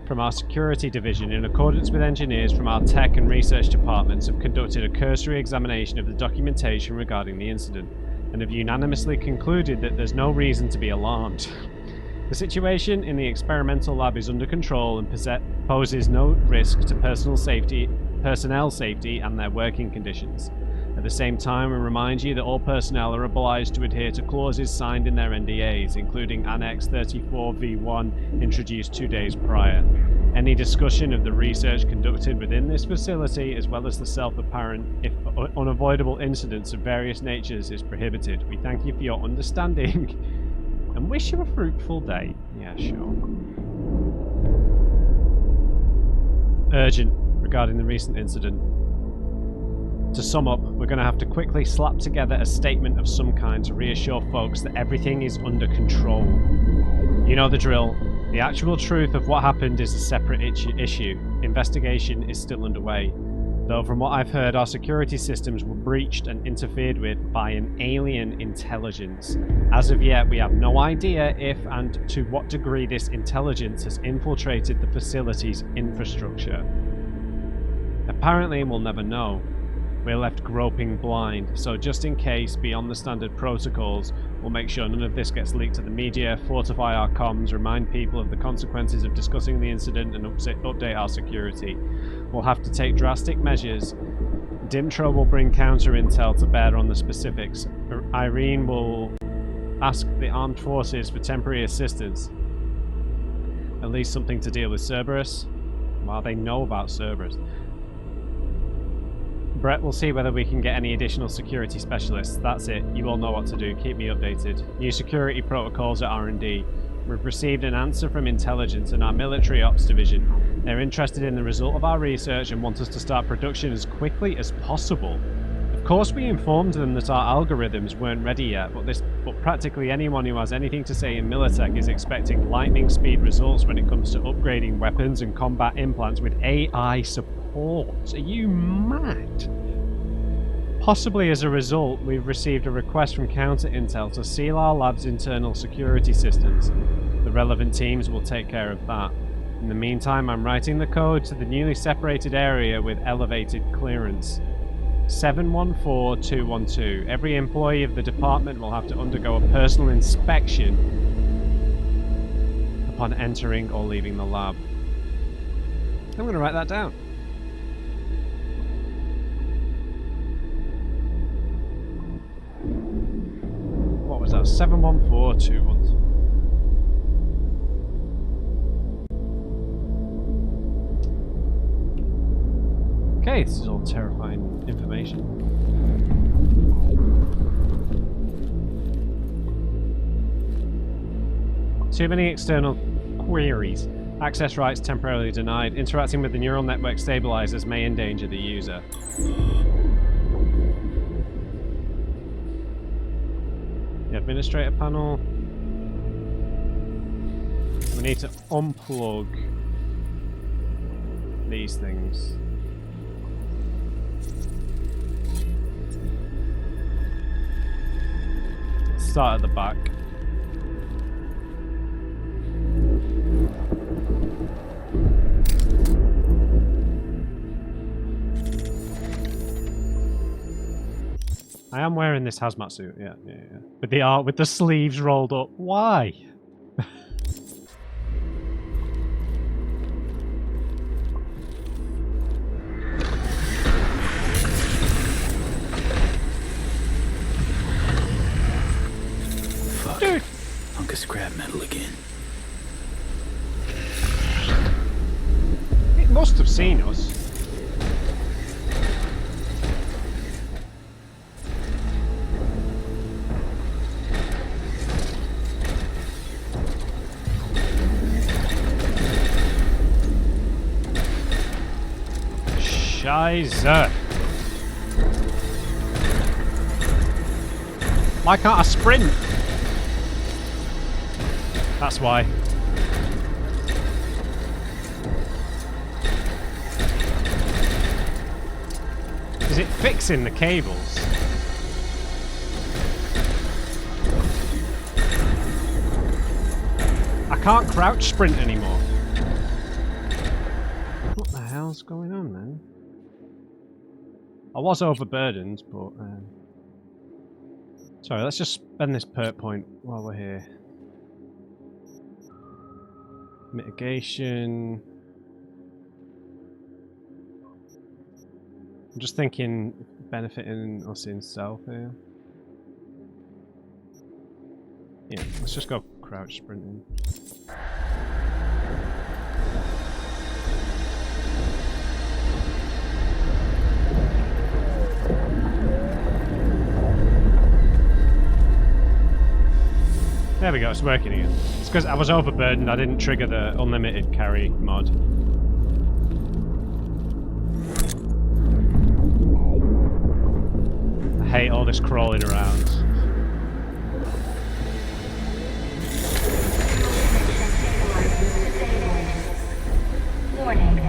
from our security division, in accordance with engineers from our tech and research departments, have conducted a cursory examination of the documentation regarding the incident and have unanimously concluded that there's no reason to be alarmed. The situation in the experimental lab is under control and poses no risk to personnel safety and their working conditions. At the same time, we remind you that all personnel are obliged to adhere to clauses signed in their NDAs, including Annex 34V1 introduced 2 days prior. Any discussion of the research conducted within this facility, as well as the self-apparent, if unavoidable incidents of various natures, is prohibited. We thank you for your understanding and wish you a fruitful day. Yeah, sure. Urgent regarding the recent incident. To sum up, we're going to have to quickly slap together a statement of some kind to reassure folks that everything is under control. You know the drill. The actual truth of what happened is a separate issue. Investigation is still underway. Though from what I've heard, our security systems were breached and interfered with by an alien intelligence. As of yet, we have no idea if and to what degree this intelligence has infiltrated the facility's infrastructure. Apparently, we'll never know. We're left groping blind, so just in case, beyond the standard protocols, we'll make sure none of this gets leaked to the media, fortify our comms, remind people of the consequences of discussing the incident, and update our security. We'll have to take drastic measures. Dimtro will bring counter-intel to bear on the specifics. Irene will ask the armed forces for temporary assistance. At least something to deal with Cerberus. Well, they know about Cerberus. Brett, we'll see whether we can get any additional security specialists. That's it. You all know what to do. Keep me updated. New security protocols at R&D. We've received an answer from intelligence and our military ops division. They're interested in the result of our research and want us to start production as quickly as possible. Of course, we informed them that our algorithms weren't ready yet, but practically anyone who has anything to say in Militech is expecting lightning speed results when it comes to upgrading weapons and combat implants with AI support. Are you mad? Possibly as a result, we've received a request from Counter Intel to seal our lab's internal security systems. The relevant teams will take care of that. In the meantime, I'm writing the code to the newly separated area with elevated clearance. 714212. Every employee of the department will have to undergo a personal inspection upon entering or leaving the lab. I'm going to write that down. What was that? 714212. Okay, this is all terrifying information. Too many external queries. Access rights temporarily denied. Interacting with the neural network stabilizers may endanger the user. The administrator panel. We need to unplug these things. Start at the back. I am wearing this hazmat suit, yeah. With the sleeves rolled up. Why? Dude! Hunk of scrap metal again. It must have seen us. Scheiße. Why can't I sprint? That's why. Is it fixing the cables? I can't crouch sprint anymore. What the hell's going on then? I was overburdened, but... Sorry, let's just spend this perk point while we're here. Mitigation. I'm just thinking benefiting us in stealth here. Yeah, let's just go crouch sprinting. There we go, it's working again. It's because I was overburdened, I didn't trigger the unlimited carry mod. I hate all this crawling around. Warning.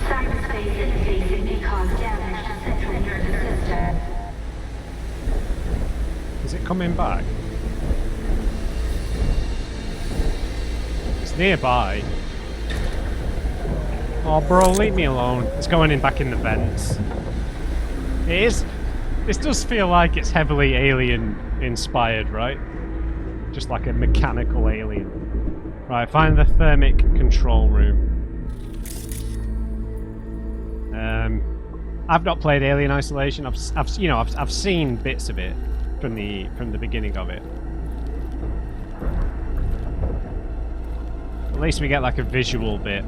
Cyberspace interfacing may cause damage to central nervous system. Is it coming back? Nearby. Oh, bro, leave me alone. It's going in back in the vents. It is. This does feel like it's heavily alien inspired, right? Just like a mechanical alien. Right, find the thermic control room. I've not played Alien Isolation. I've seen bits of it from the beginning of it. At least we get like a visual bit.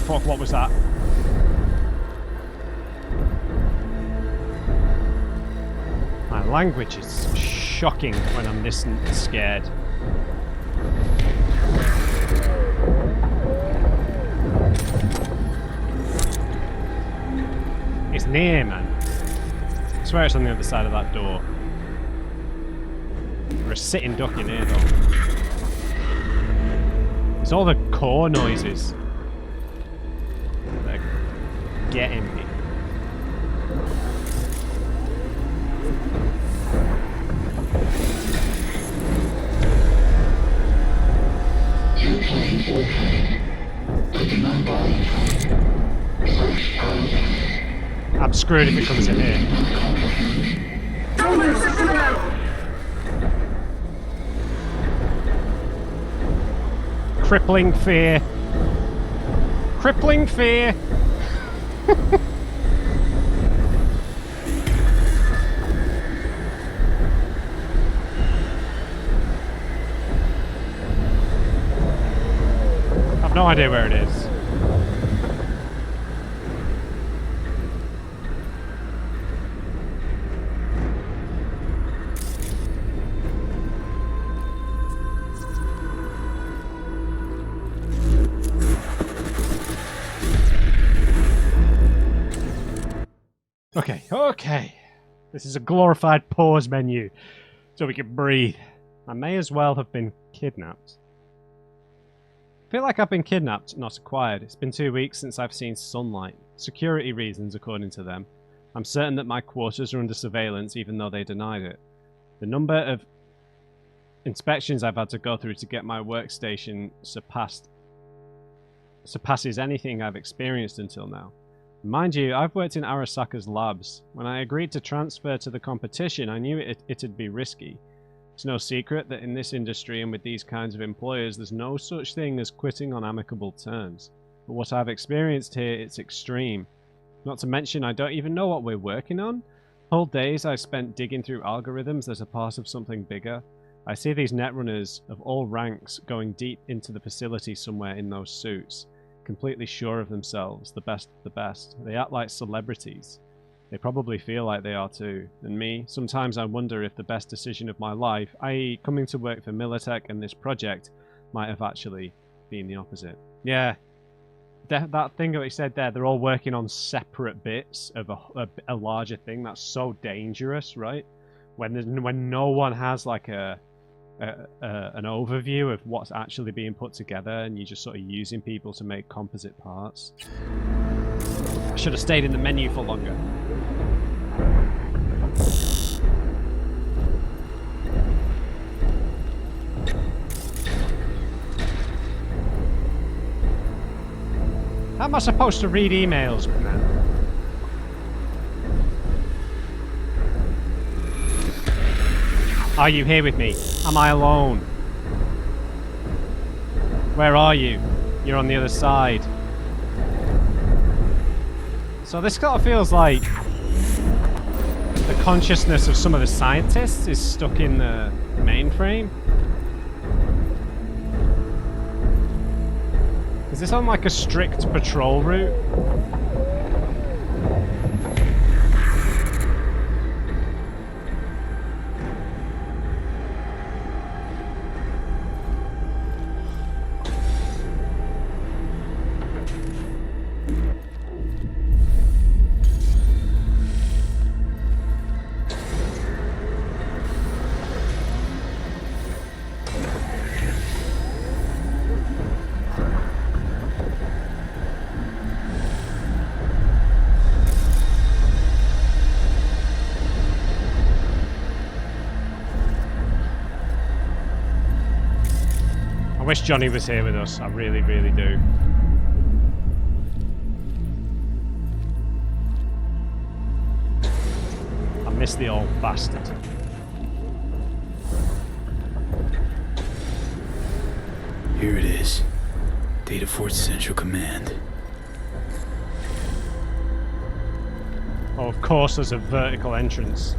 fuck, what was that? My language is shocking when I'm this scared. It's near, man. I swear it's on the other side of that door. There's a sitting duck in here, though. It's all the core noises that are getting me. You're playing Fortnite. Clicking on body type. Search target. I'm screwed if it comes in here. Don't listen to them! Crippling fear. Crippling fear. I've no idea where it is. Okay. This is a glorified pause menu, so we can breathe. I may as well have been kidnapped. I feel like I've been kidnapped, not acquired. It's been 2 weeks since I've seen sunlight. Security reasons, according to them. I'm certain that my quarters are under surveillance, even though they denied it. The number of inspections I've had to go through to get my workstation surpasses anything I've experienced until now. Mind you, I've worked in Arasaka's labs. When I agreed to transfer to the competition, I knew it'd be risky. It's no secret that in this industry and with these kinds of employers, there's no such thing as quitting on amicable terms. But what I've experienced here, it's extreme. Not to mention, I don't even know what we're working on. Whole days I spent digging through algorithms as a part of something bigger. I see these netrunners of all ranks going deep into the facility somewhere in those suits. Completely sure of themselves, the best of the best. They act like celebrities. They probably feel like they are too. And me, sometimes I wonder if the best decision of my life, i.e. coming to work for Militech and this project, might have actually been the opposite. Yeah, that thing that he said there, they're all working on separate bits of a larger thing. That's so dangerous, right? When no one has like an overview of what's actually being put together, and you're just sort of using people to make composite parts. I should have stayed in the menu for longer. How am I supposed to read emails, man? Are you here with me? Am I alone? Where are you? You're on the other side. So this kind of feels like the consciousness of some of the scientists is stuck in the mainframe. Is this on like a strict patrol route? I wish Johnny was here with us. I really, really do. I miss the old bastard. Here it is. Data Fort Central Command. Oh, of course there's a vertical entrance.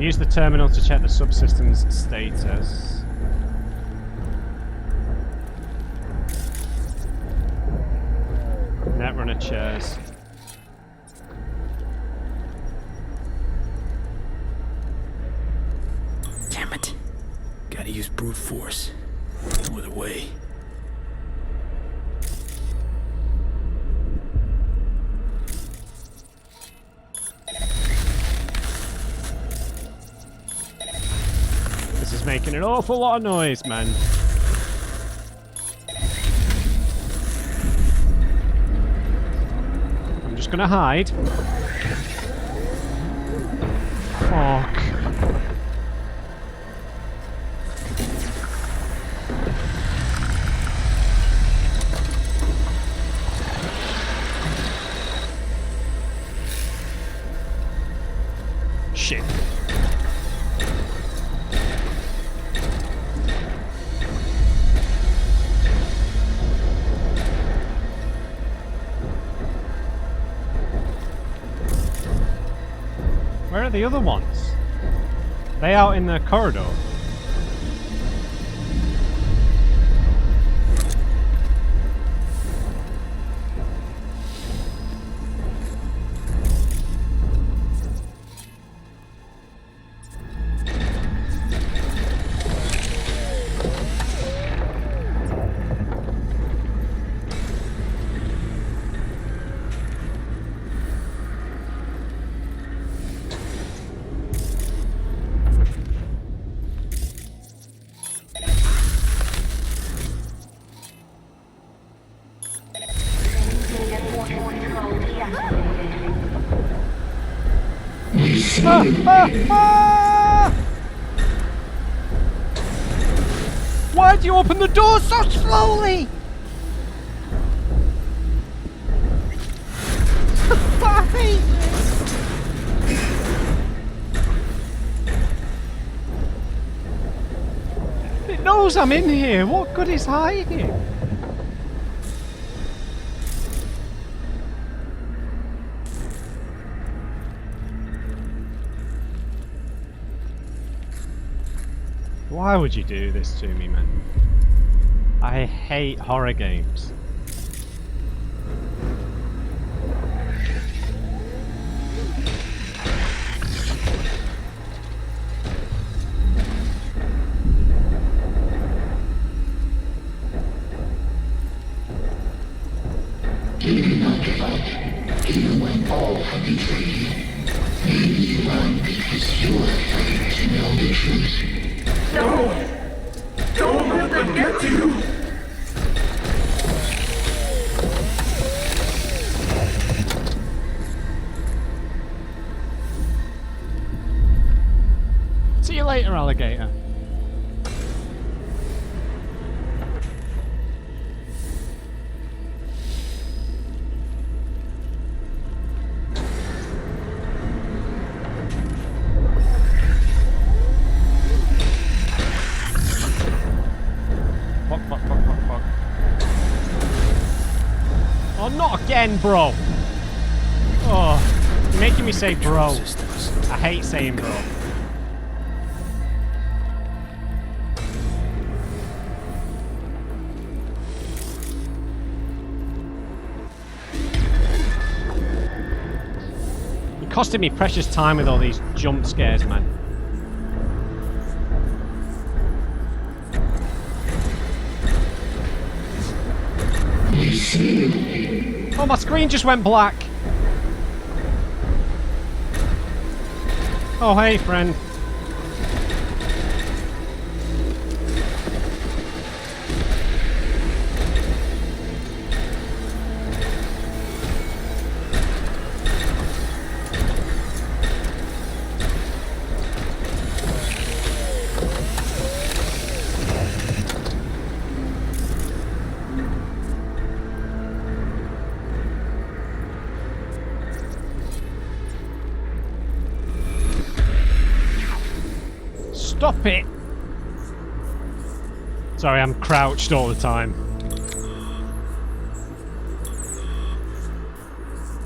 Use the terminal to check the subsystem's status. Netrunner chairs. Damn it. Gotta use brute force. No other way. This is making an awful lot of noise, man. I'm just gonna hide. Fuck. Shit. Where are the other ones? Are they out in the corridor? Why'd you open the door so slowly? Why? It knows I'm in here. What good is hiding? Why would you do this to me, man? I hate horror games. You do not give up, even when all have betrayed you. Maybe you run because you're afraid to know the truth. No! Don't let them get to you! See you later, alligator. Fuck. Oh, not again, bro. Oh, you're making me say bro. I hate saying bro. You're costing me precious time with all these jump scares, man. Oh, my screen just went black. Oh, hey, friend. Stop it! Sorry, I'm crouched all the time.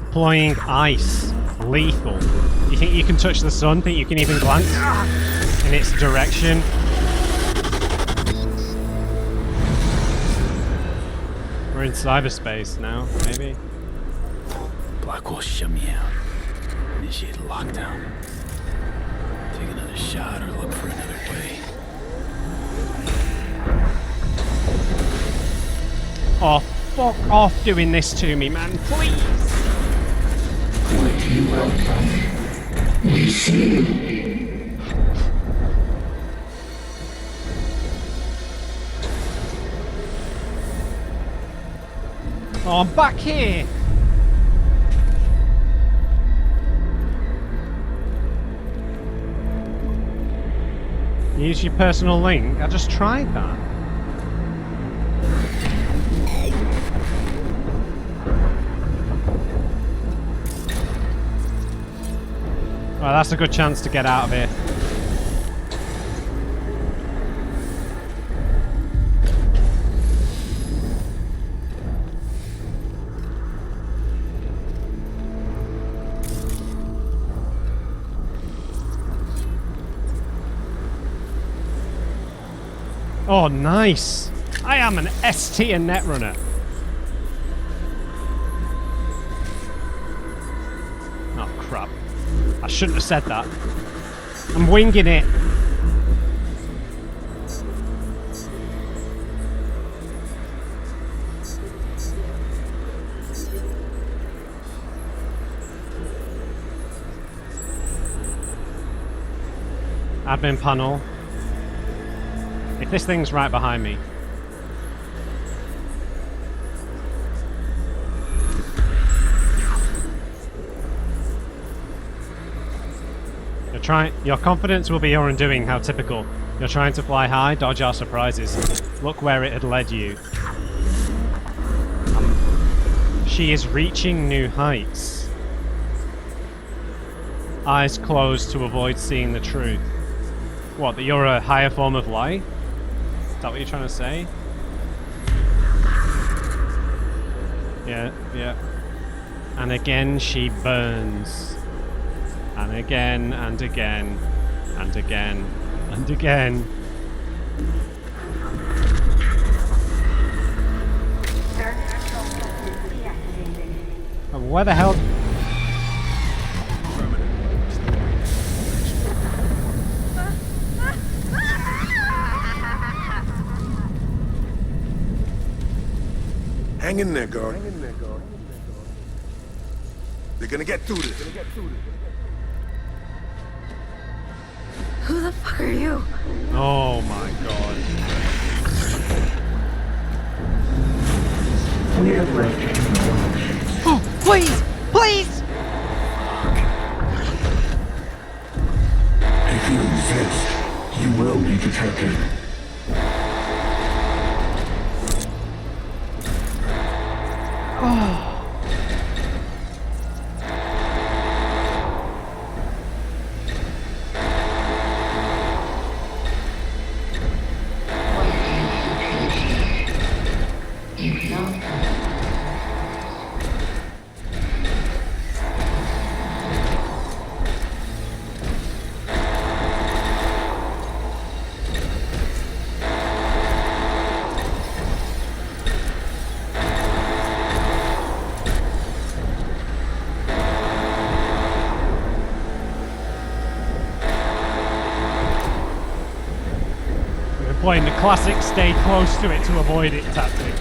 Deploying ice. lethal. You think you can touch the sun? Think you can even glance in its direction? We're in cyberspace now, maybe? Blackwall shut me out. Initiate lockdown. Take another shot or look for another way. Oh, fuck off doing this to me, man, please! What do you want from me? We see. Oh, I'm back here! Use your personal link? I just tried that. Well, that's a good chance to get out of here. Oh, nice! I am an ST and Netrunner. Oh, crap. I shouldn't have said that. I'm winging it. Admin panel. If this thing's right behind me. Your confidence will be your undoing, how typical. You're trying to fly high, dodge our surprises. Look where it had led you. She is reaching new heights. Eyes closed to avoid seeing the truth. What, that you're a higher form of light? Is that what you're trying to say? Yeah. And again she burns. And again, and again, and again, and again. Oh, where the hell? Hang in there, girl. They're gonna get through this. Who the fuck are you? Oh my god. We have left technology. Oh, please! Please! If you resist, you will be detected. Oh. Playing the classic stay close to it to avoid it tactic.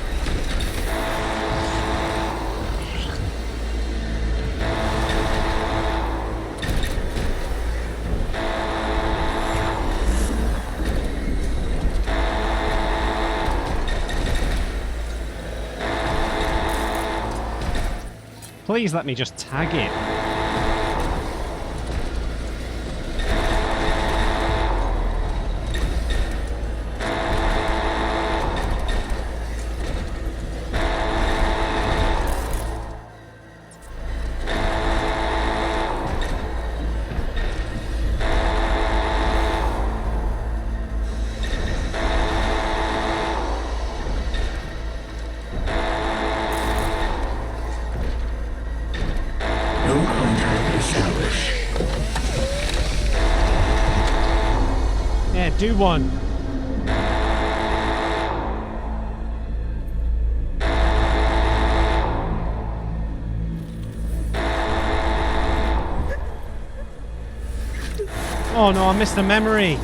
Please let me just tag it. No Yeah, do one. Oh no, I missed the memory.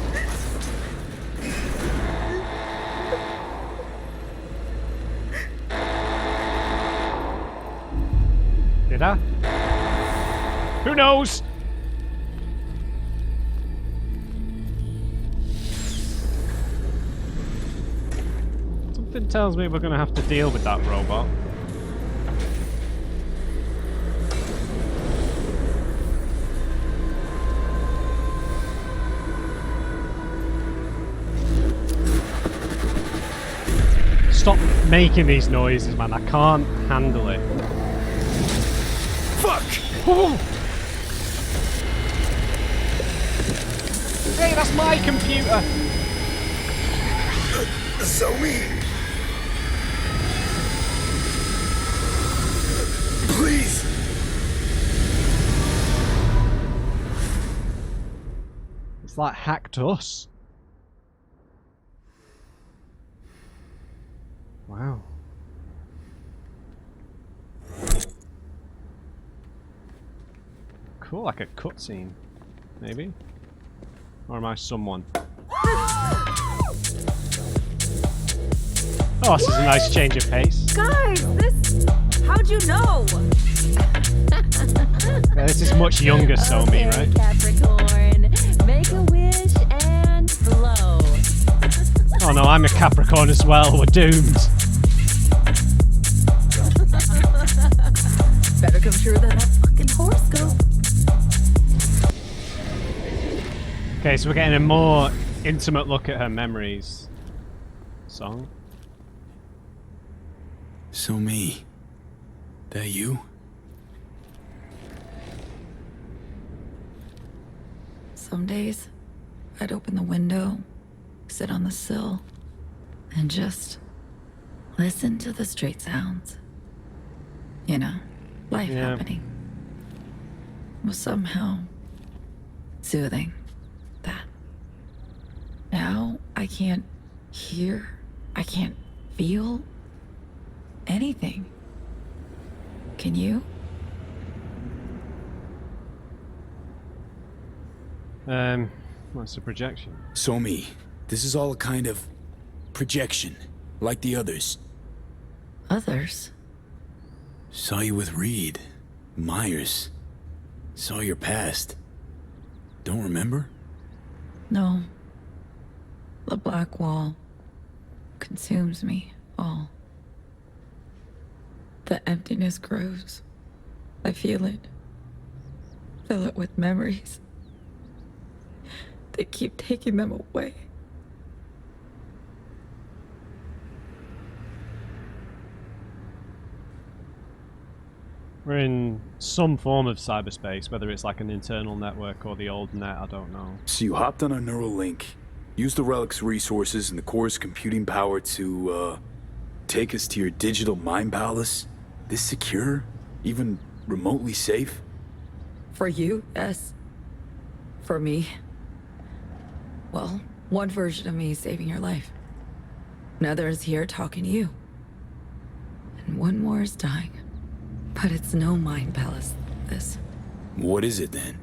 Did I? Who knows? Something tells me we're gonna have to deal with that robot. Stop making these noises, man. I can't handle it. Fuck! Oh. Hey, that's my computer! So me. Please. It's like hacked us. Wow. Cool, like a cutscene, maybe? Or am I someone? Oh, this is a nice change of pace. Guys, this... How'd you know? Yeah, this is much younger Somi, right? Capricorn, make a wish and blow. Oh no, I'm a Capricorn as well. We're doomed. Better come true than that fucking horoscope. Okay, so we're getting a more intimate look at her memories. Song. So me. That you? Some days, I'd open the window, sit on the sill, and just listen to the street sounds. You know, life happening. It was somehow soothing, that. Now I can't hear, I can't feel anything. Can you? What's the projection? So me. This is all a kind of projection, like the others. Others? Saw you with Reed, Myers. Saw your past. Don't remember? No. The black wall consumes me all. The emptiness grows. I feel it. Fill it with memories. They keep taking them away. We're in some form of cyberspace, whether it's like an internal network or the old net, I don't know. So you hopped on a neural link, used the relic's resources and the core's computing power to, take us to your digital mind palace? This secure? Even remotely safe? For you, yes. For me, well, one version of me is saving your life. Another is here talking to you. And one more is dying. But it's no mind palace, this. What is it then?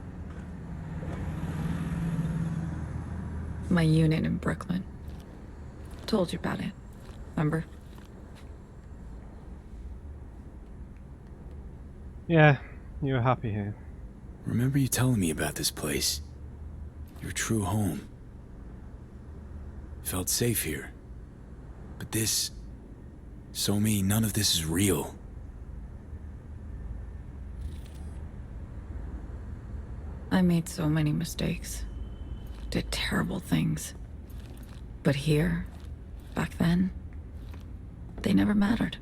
My unit in Brooklyn. Told you about it, remember? Yeah, you were happy here. Remember you telling me about this place? Your true home. Felt safe here. But this... So me, none of this is real. I made so many mistakes. Did terrible things. But here, back then, they never mattered.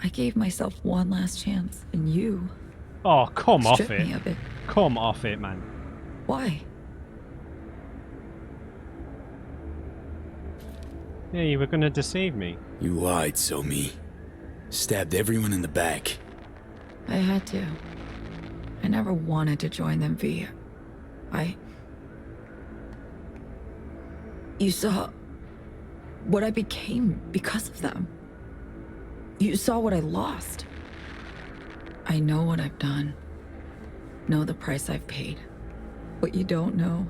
I gave myself one last chance, and you... Oh, come off stripped it. me of it. Come off it, man. Why? Yeah, you were gonna deceive me. You lied, So me. Stabbed everyone in the back. I had to. I never wanted to join them, V. You saw what I became because of them. You saw what I lost. I know what I've done. Know the price I've paid. What you don't know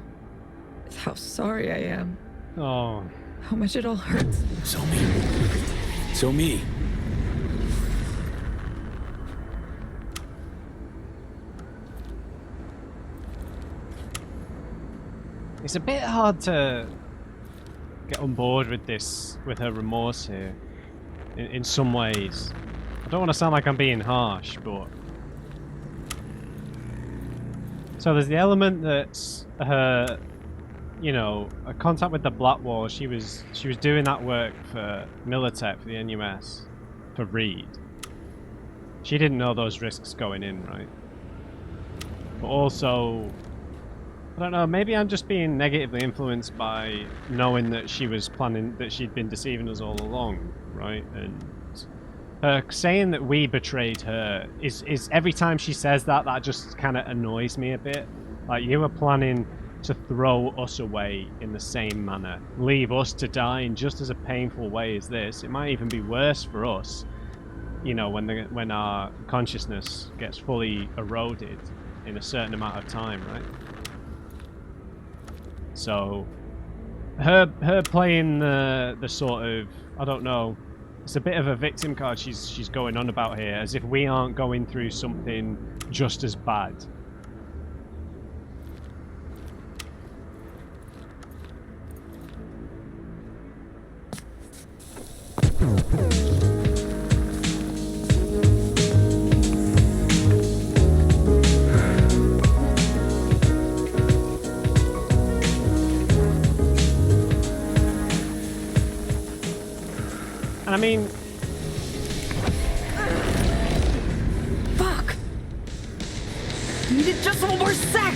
is how sorry I am. Oh. How much it all hurts. So me. It's a bit hard to get on board with this, with her remorse here, in some ways. I don't want to sound like I'm being harsh, but... So there's the element that's her, you know, a contact with the Black Wall. She was doing that work for Militech, for the NUS, for Reed. She didn't know those risks going in, right? But also... I don't know, maybe I'm just being negatively influenced by knowing that she was planning, that she'd been deceiving us all along, right? And her saying that we betrayed her is every time she says that, that just kind of annoys me a bit. Like, you were planning to throw us away in the same manner, leave us to die in just as a painful way as this. It might even be worse for us, you know, when our consciousness gets fully eroded in a certain amount of time, right? So, her playing the sort of, I don't know, it's a bit of a victim card she's going on about here, as if we aren't going through something just as bad. And I mean... Fuck! Needed just one more sec!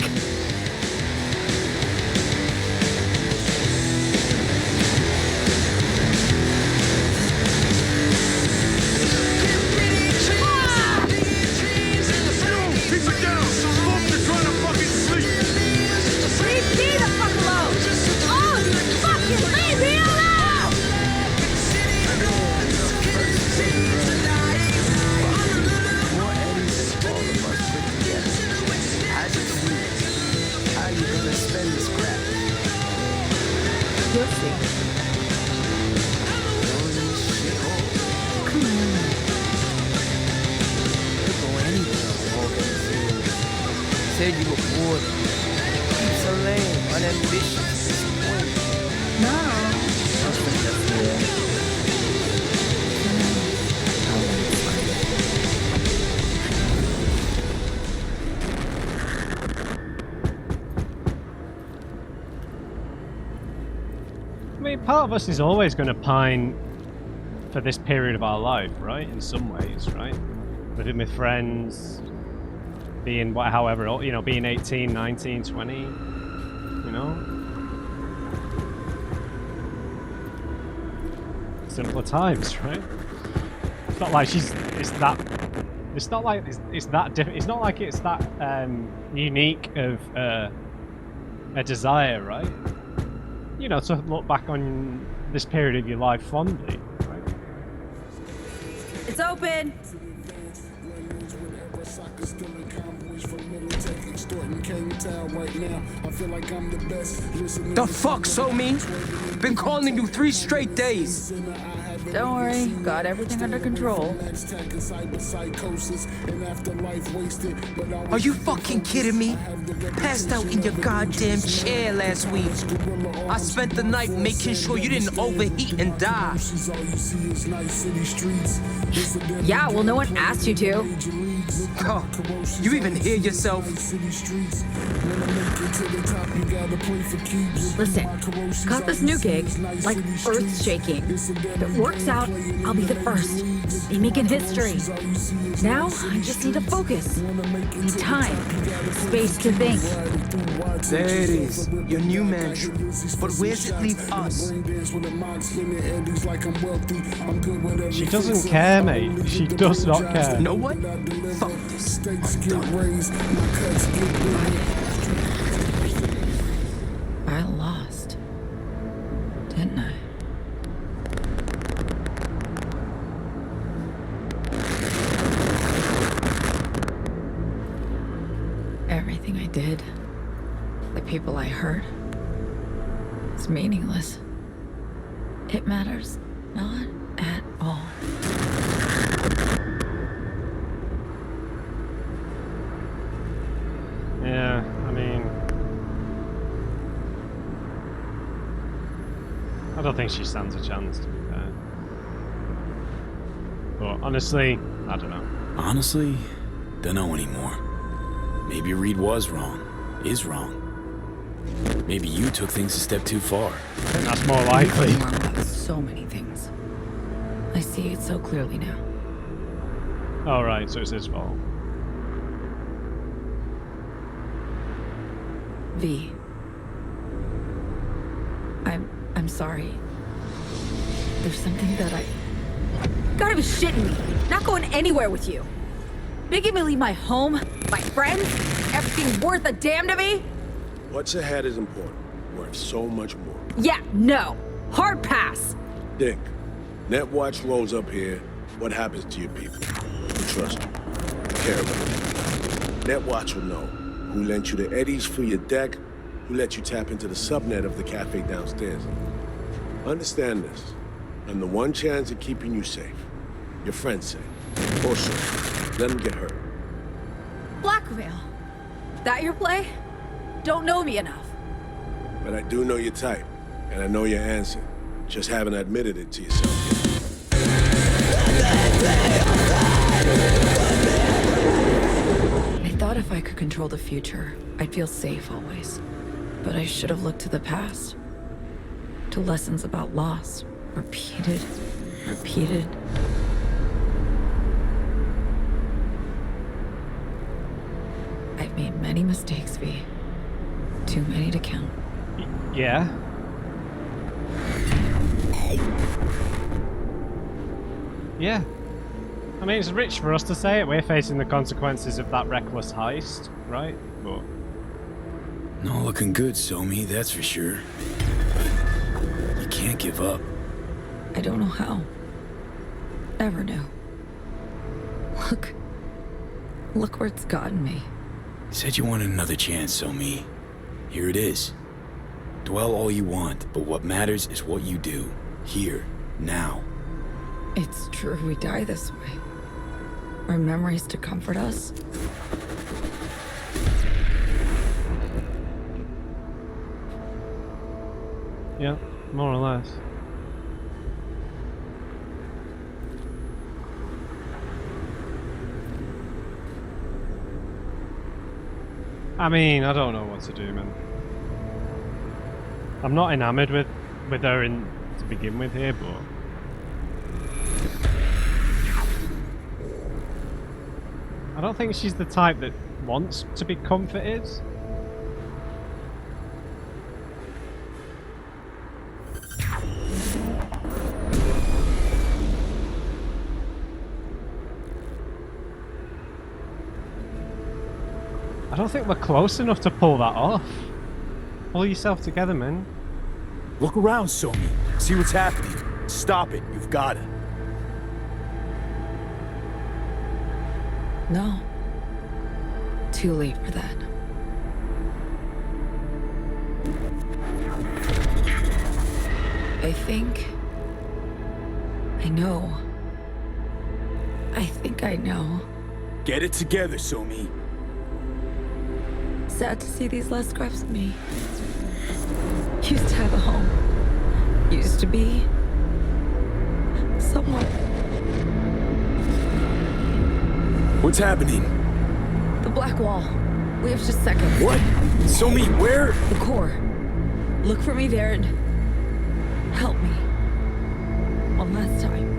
Said you were bored. So lame, unambitious, disappointed. No. I mean, part of us is always going to pine for this period of our life, right? In some ways, right? Living with friends, being however old, you know, being 18, 19, 20, you know? Simpler times, right? It's not like it's that unique of a desire, right? You know, to look back on this period of your life fondly, right? It's open! The fuck, so mean? Been calling you 3 straight days. Don't worry, got everything under control. Are you fucking kidding me? Passed out in your goddamn chair last week. I spent the night making sure you didn't overheat and die. Yeah, well, no one asked you to. Oh, you even hear yourself? Listen, got this new gig, like earth-shaking. If it works out, I'll be the first. Be making history. Now, I just need to focus. Time. Space to think. There it is, your new mansion. But where's it leave us? She doesn't care, mate. She does not care. Know what? Fuck this. I'm done. I lost. Didn't I? Everything I did, the people I hurt, it's meaningless. It matters not at all. Yeah, I mean... I don't think she stands a chance, to be fair. But honestly, I don't know. Honestly, don't know anymore. Maybe Reed was wrong. Is wrong. Maybe you took things a step too far. I think that's more likely. Wrong about so many things. I see it so clearly now. Oh, right, so it's his fault. V. I'm sorry. There's something that I... Gotta be shitting me. Not going anywhere with you. Making me leave my home, my friends, everything worth a damn to me? What's ahead is important. Worth so much more. Yeah, no. Hard pass. Dick, Netwatch rolls up here. What happens to your people? You trust them. You care about them. Netwatch will know who lent you the eddies for your deck, who let you tap into the subnet of the cafe downstairs. Understand this. I'm the one chance at keeping you safe. Your friends safe. Also, let them get hurt. Blackmail. That your play? Don't know me enough. But I do know your type, and I know your answer. Just haven't admitted it to yourself yet. I thought if I could control the future, I'd feel safe always. But I should have looked to the past. To lessons about loss. Repeated. I've made many mistakes, V. Too many to count. Yeah. Yeah. I mean, it's rich for us to say it. We're facing the consequences of that reckless heist, right? But... Not looking good, Somi, that's for sure. But you can't give up. I don't know how. Never knew. Look where it's gotten me. You said you wanted another chance, Somi. Here it is. Dwell all you want, but what matters is what you do. Here, now. It's true we die this way. Our memories to comfort us. Yeah, more or less. I mean, I don't know what to do, man. I'm not enamored with her to begin with here, but... I don't think she's the type that wants to be comforted. I don't think we're close enough to pull that off. Pull yourself together, man. Look around, Somi. See what's happening. Stop it. You've got it. No. Too late for that. I think... I know. I think I know. Get it together, Somi. Sad to see these last scraps of me. Used to have a home. Used to be... someone. What's happening? The black wall. We have just seconds. What? Somi, where? The core. Look for me there and help me. One last time.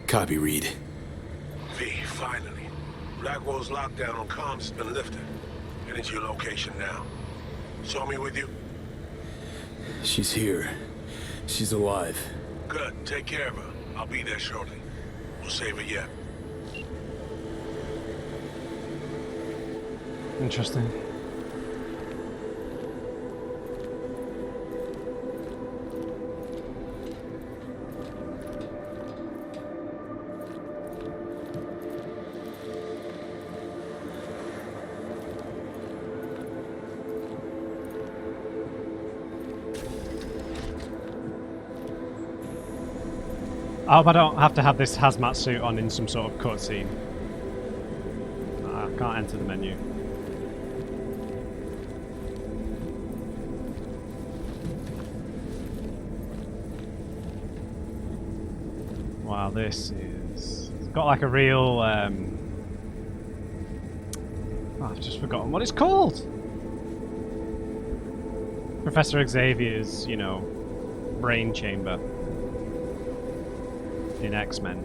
Copy, Reed. V, finally. Blackwell's lockdown on comms has been lifted. Heading to your location now. Saw me with you? She's here. She's alive. Good. Take care of her. I'll be there shortly. We'll save her yet. Interesting. I hope I don't have to have this hazmat suit on in some sort of cutscene. I can't enter the menu. Wow, this is... It's got like a real... I've just forgotten what it's called! Professor Xavier's, you know, brain chamber. In X-Men.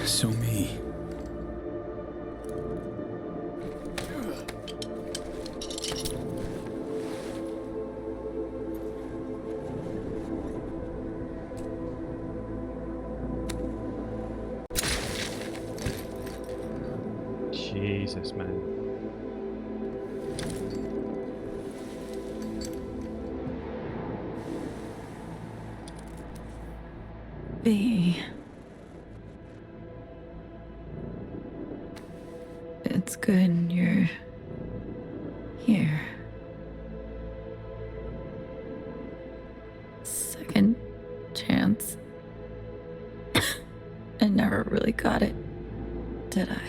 So me. Jesus, man. V. It's good you're here. Second chance. I never really got it, did I?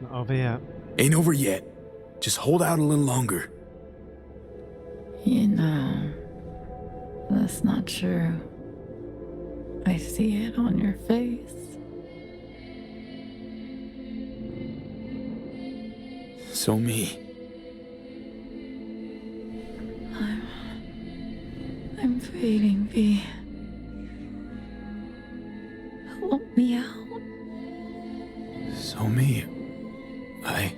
Not over yet. Ain't over yet. Just hold out a little longer. You know, that's not true. I see it on your face. So me. I'm fading, V. Help me out. So me. I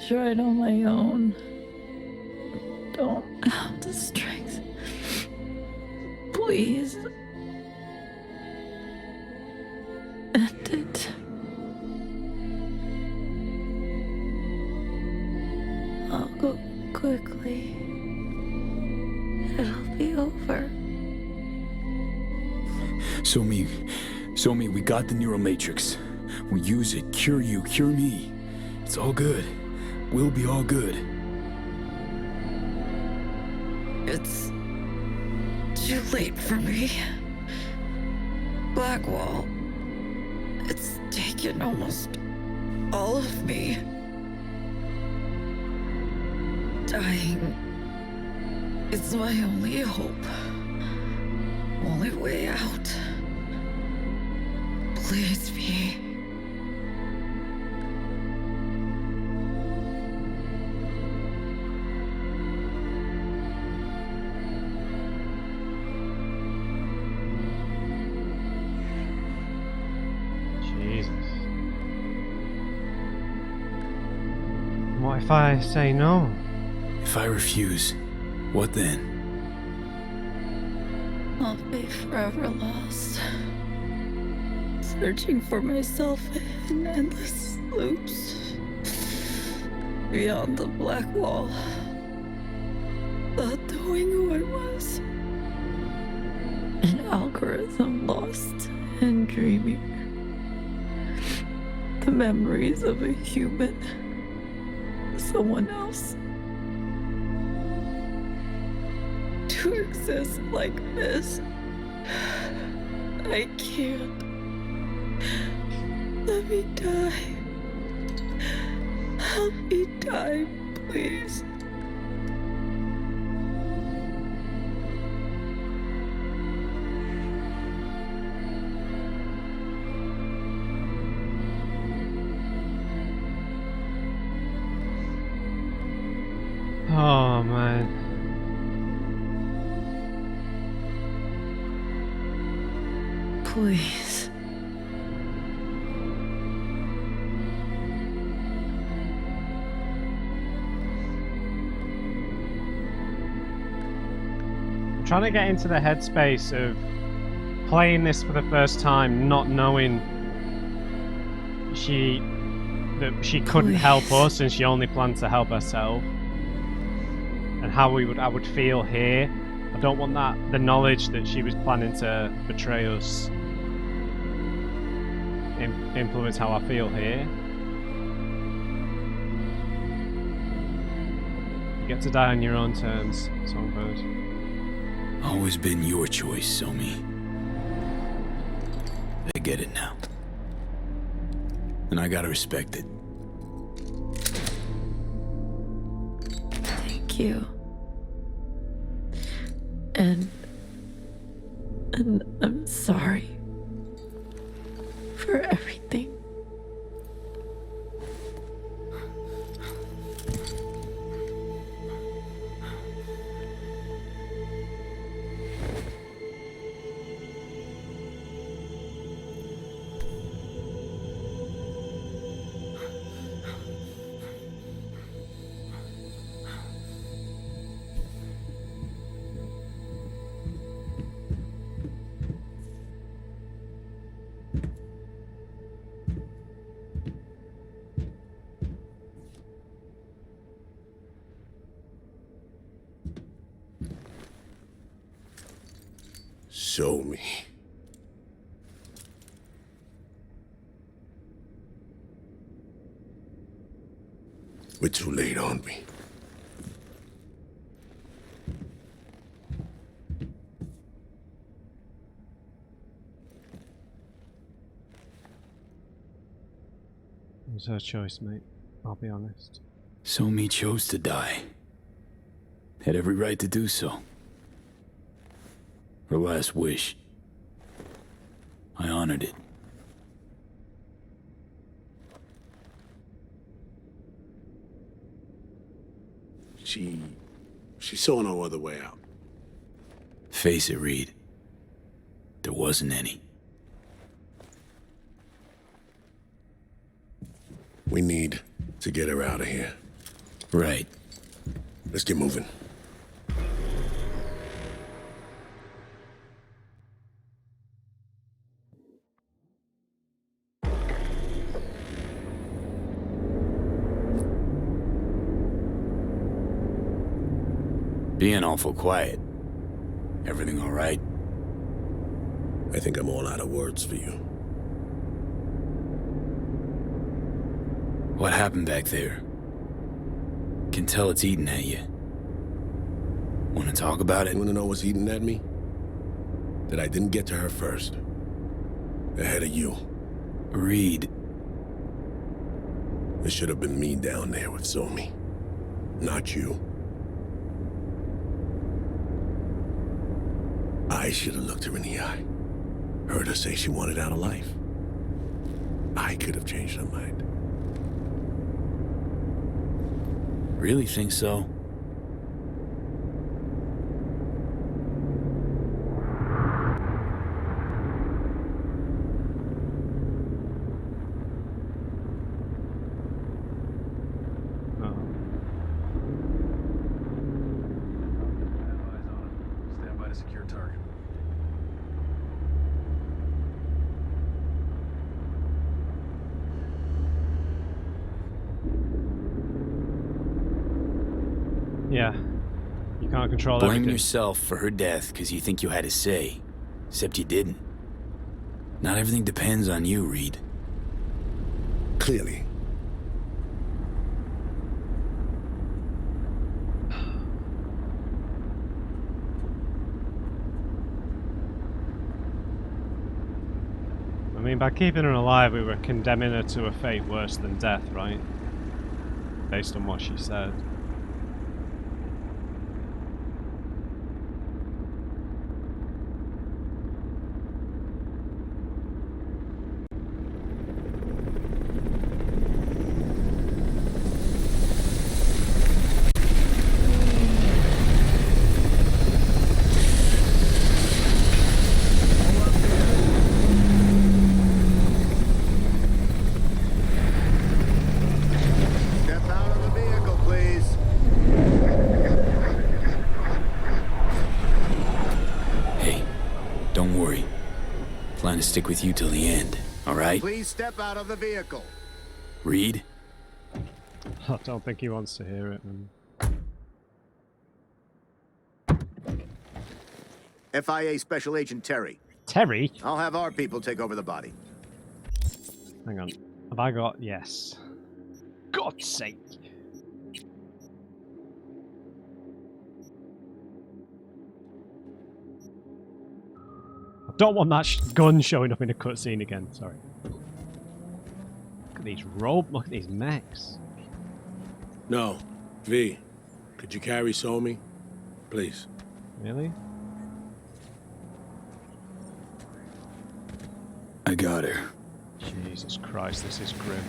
tried on my own. Don't have the strength. Please. End it. I'll go quickly. It'll be over. So me, we got the neural matrix. We use it, cure you, cure me. It's all good. We'll be all good. It's too late for me. Black Wall. It's taken almost all of me. Dying is my only hope. Only way out. Please be. What if I say no? If I refuse, what then? I'll be forever lost. Searching for myself in endless loops. Beyond the Black Wall. Not knowing who I was. An algorithm lost and dreaming. The memories of a human. Someone else. To exist like this, I can't. Let me die. Help me die, please. Oh man. Please. I'm trying to get into the headspace of playing this for the first time, not knowing that she couldn't help us and she only planned to help herself. And how I would feel here. I don't want the knowledge that she was planning to betray us influence how I feel here. You get to die on your own terms, Songbird. Always been your choice, Somi. I get it now. And I gotta respect it. Thank you. And I'm sorry for everything. Show me. We're too late, aren't we? It was her choice, mate. I'll be honest. Somi chose to die. Had every right to do so. Her last wish. I honored it. She saw no other way out. Face it, Reed. There wasn't any. We need to get her out of here. Right. Let's get moving. Being awful quiet. Everything all right? I think I'm all out of words for you. What happened back there? Can tell it's eating at you. Want to talk about it? You want to know what's eating at me? That I didn't get to her first. ahead of you. Reed. It should have been me down there with Zomi, not you. I should have looked her in the eye. Heard her say she wanted out of life. I could have changed her mind. Really think so? Stand by to secure target. Yeah. You can't control Blaming everything. yourself for her death because you think you had a say. Except you didn't. Not everything depends on you, Reed. Clearly. I mean, by keeping her alive, we were condemning her to a fate worse than death, right? Based on what she said. To stick with you till the end, all right? Please step out of the vehicle. Reed? I don't think he wants to hear it. FIA Special Agent Terry. Terry? I'll have our people take over the body. Hang on. Have I got... Yes. God's sake. Don't want that gun showing up in a cutscene again. Sorry. Look at these look at these mechs. No. V, could you carry Somi? Please. Really? I got her. Jesus Christ, this is grim.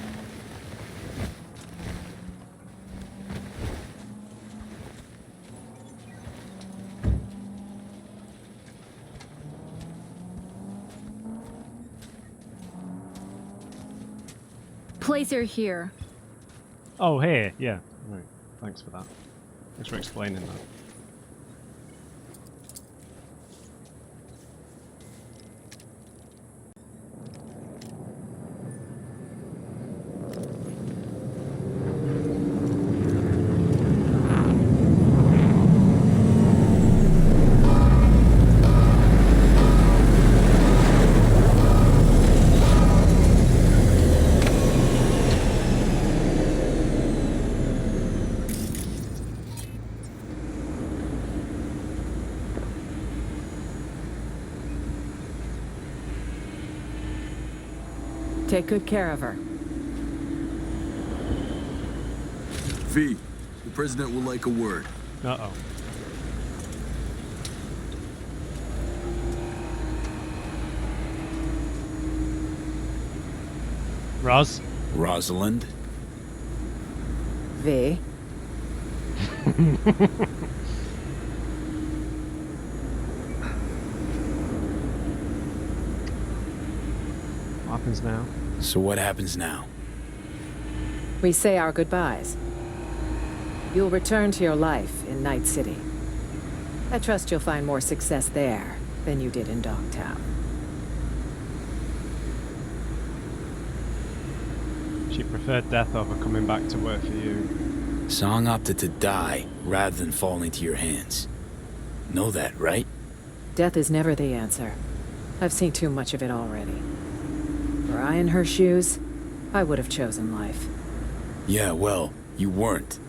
Place her here. Oh, here, yeah. Right. Thanks for that. Thanks for explaining that. Take good care of her. V, the president will like a word. Uh-oh. Rosalind? V. What happens now? So what happens now? We say our goodbyes. You'll return to your life in Night City. I trust you'll find more success there than you did in Dogtown. She preferred death over coming back to work for you. Song opted to die rather than fall into your hands. Know that, right? Death is never the answer. I've seen too much of it already. Were I in her shoes, I would have chosen life. Yeah, well, you weren't.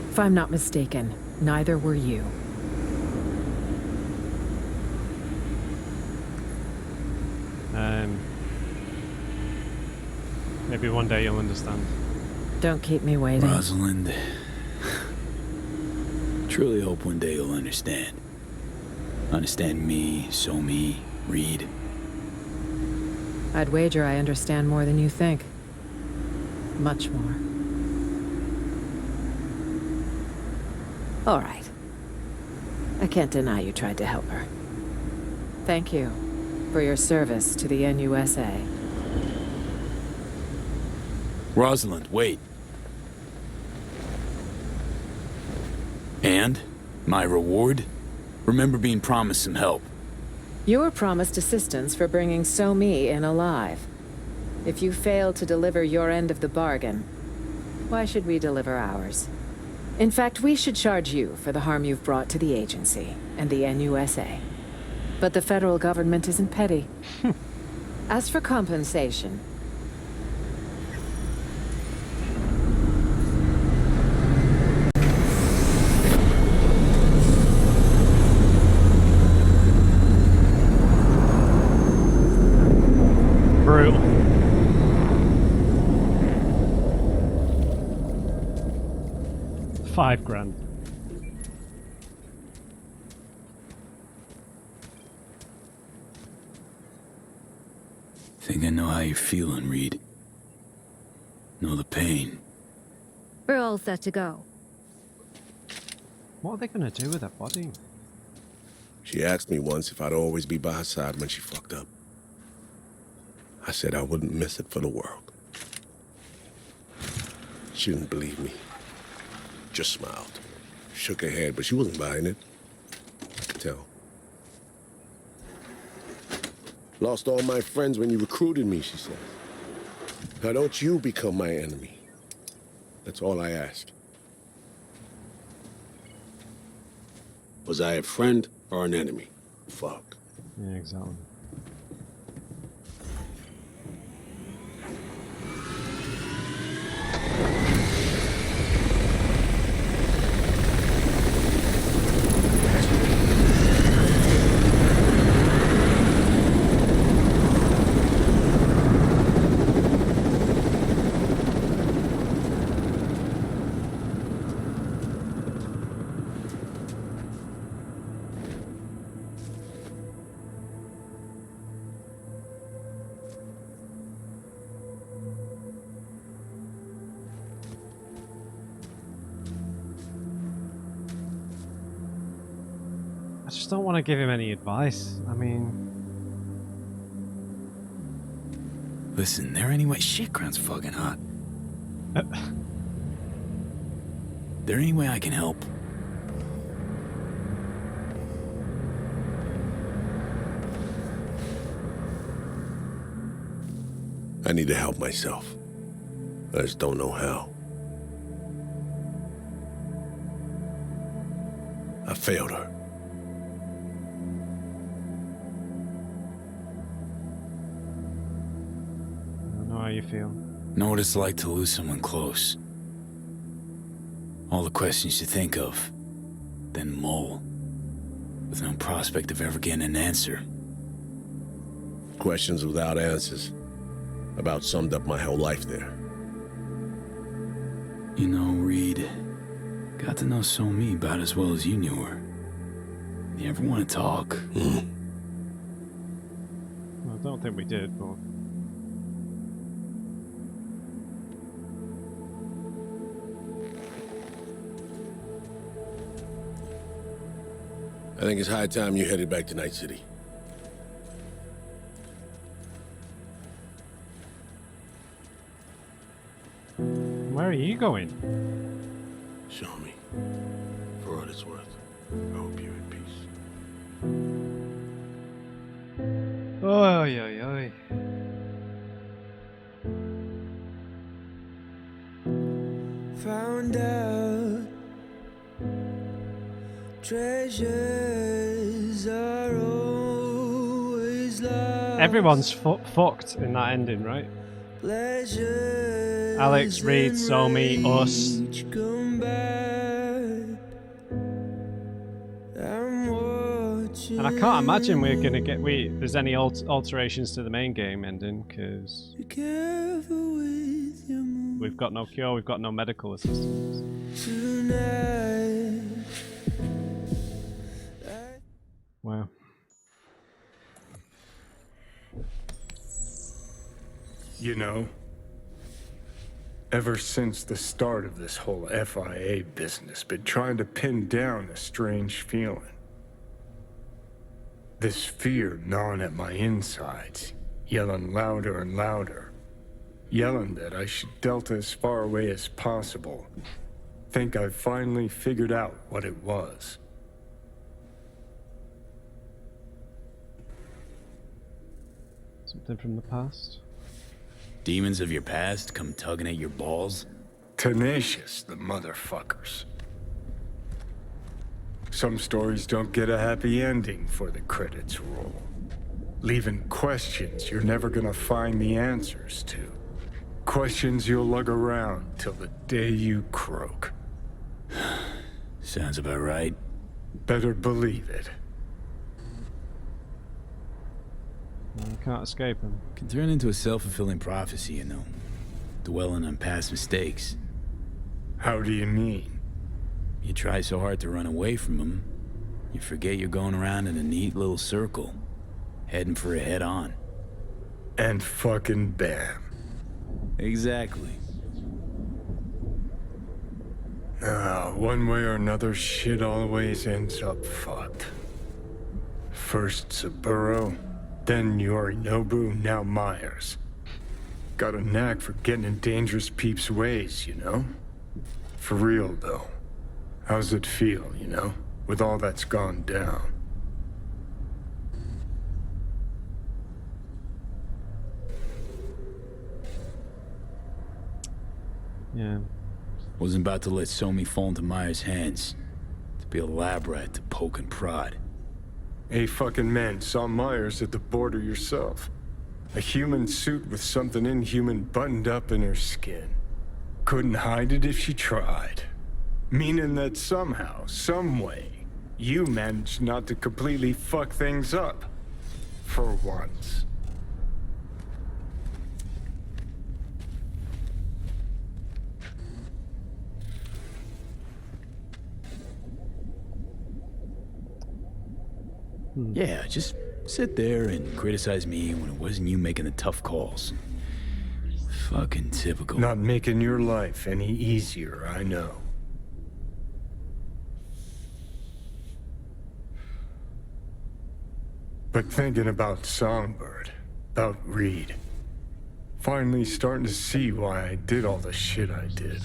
If I'm not mistaken, neither were you. Maybe one day you'll understand. Don't keep me waiting. Rosalind. Truly hope one day you'll understand. Understand me, me, Reed. I'd wager I understand more than you think. Much more. All right. I can't deny you tried to help her. Thank you for your service to the NUSA. Rosalind, wait. And? My reward? Remember being promised some help. You were promised assistance for bringing So-Mi in alive. If you fail to deliver your end of the bargain, why should we deliver ours? In fact, we should charge you for the harm you've brought to the agency and the NUSA. But the federal government isn't petty. As for compensation, brutal. $5,000. Think I know how you're feeling, Reed. Know the pain. We're all set to go. What are they gonna do with that body? She asked me once if I'd always be by her side when she fucked up. I said I wouldn't miss it for the world. She didn't believe me. Just smiled. Shook her head, but she wasn't buying it. I could tell. Lost all my friends when you recruited me, she said. Now don't you become my enemy. That's all I ask. Was I a friend or an enemy? Fuck. Yeah, exactly. I just don't want to give him any advice. I mean... Listen, there anyway. Shit, ground's fucking hot. There any way I can help? I need to help myself. I just don't know how. I failed her. I don't know how you feel. Know what it's like to lose someone close. All the questions you think of, then mull, with no prospect of ever getting an answer. Questions without answers. About summed up my whole life there. You know, Reed, got to know So-Mi about as well as you knew her. You ever want to talk? Well, I don't think we did, but... I think it's high time you headed back to Night City. Where are you going? Show me. For what it's worth. I hope you're at peace. Oy, oy, oy. Found out treasures are always lost. Everyone's fucked in that ending, right? Alex, Reed, So-Mi, us. Come back. I'm watching. And I can't imagine we're gonna get there's any alterations to the main game ending, because we've got no cure, we've got no medical assistance. Wow. You know, ever since the start of this whole FIA business, been trying to pin down a strange feeling. This fear gnawing at my insides, yelling louder and louder. Yelling that I should delta as far away as possible. Think I've finally figured out what it was. Something from the past? Demons of your past come tugging at your balls? Tenacious, the motherfuckers. Some stories don't get a happy ending before the credits roll. Leaving questions you're never gonna find the answers to. Questions you'll lug around till the day you croak. Sounds about right. Better believe it. You can't escape him. Can turn into a self-fulfilling prophecy, you know. Dwelling on past mistakes. How do you mean? You try so hard to run away from them, you forget you're going around in a neat little circle, heading for a head-on. And fucking bam. Exactly. One way or another, shit always ends up fucked. First Saburo, then Yorinobu, now Myers. Got a knack for getting in dangerous peeps' ways, you know? For real, though. How's it feel, you know? With all that's gone down. Yeah. Wasn't about to let Somi fall into Myers' hands. To be a lab rat to poke and prod. Hey, fucking man, saw Myers at the border yourself. A human suit with something inhuman buttoned up in her skin. Couldn't hide it if she tried. Meaning that somehow, some way, you managed not to completely fuck things up. For once. Yeah, just sit there and criticize me when it wasn't you making the tough calls. Fucking typical. Not making your life any easier, I know. But thinking about Songbird, about Reed, finally starting to see why I did all the shit I did.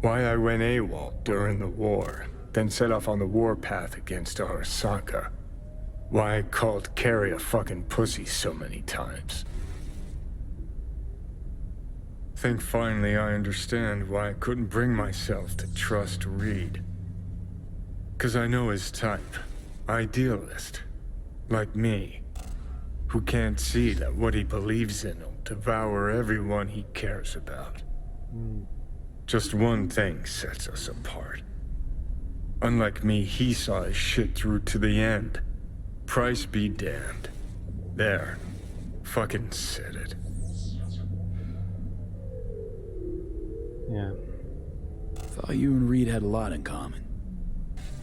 Why I went AWOL during the war, then set off on the warpath against Arasaka. Why I called Carrie a fucking pussy so many times. Think finally I understand why I couldn't bring myself to trust Reed. 'Cause I know his type. Idealist. Like me. Who can't see that what he believes in will devour everyone he cares about. Just one thing sets us apart. Unlike me, he saw his shit through to the end. Price be damned. There. Fucking said it. Yeah. Thought you and Reed had a lot in common.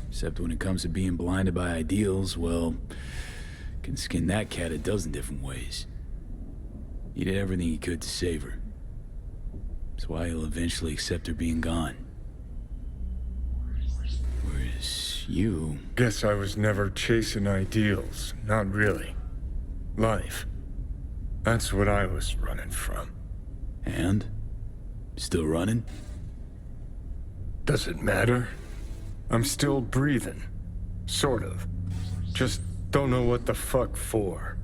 Except when it comes to being blinded by ideals, well, can skin that cat a dozen different ways. He did everything he could to save her. That's why he'll eventually accept her being gone. Whereas you... Guess I was never chasing ideals. Not really. Life. That's what I was running from. And? Still running? Does it matter? I'm still breathing. Sort of. Just don't know what the fuck for.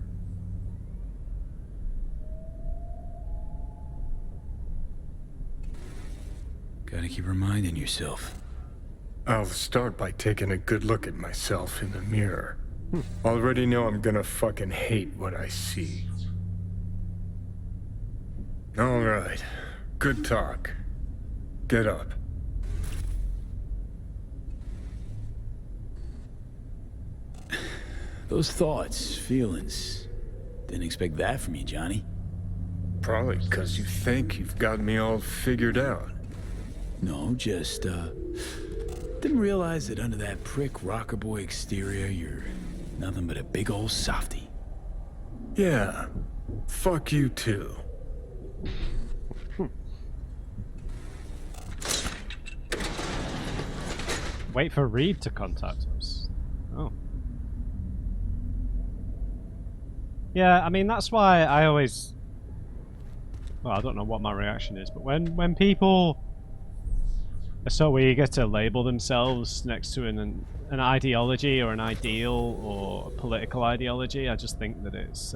Gotta keep reminding yourself. I'll start by taking a good look at myself in the mirror. Already know I'm gonna fucking hate what I see. All right. Good talk. Get up. Those thoughts, feelings. Didn't expect that from you, Johnny. Probably because you think you've got me all figured out. No, just, didn't realize that under that prick rocker boy exterior, you're nothing but a big old softy. Yeah. Fuck you too. Wait for Reed to contact us. Oh. Yeah, I mean, that's why I always... Well, I don't know what my reaction is, but when people are so eager to label themselves next to an ideology or an ideal or a political ideology, I just think that it's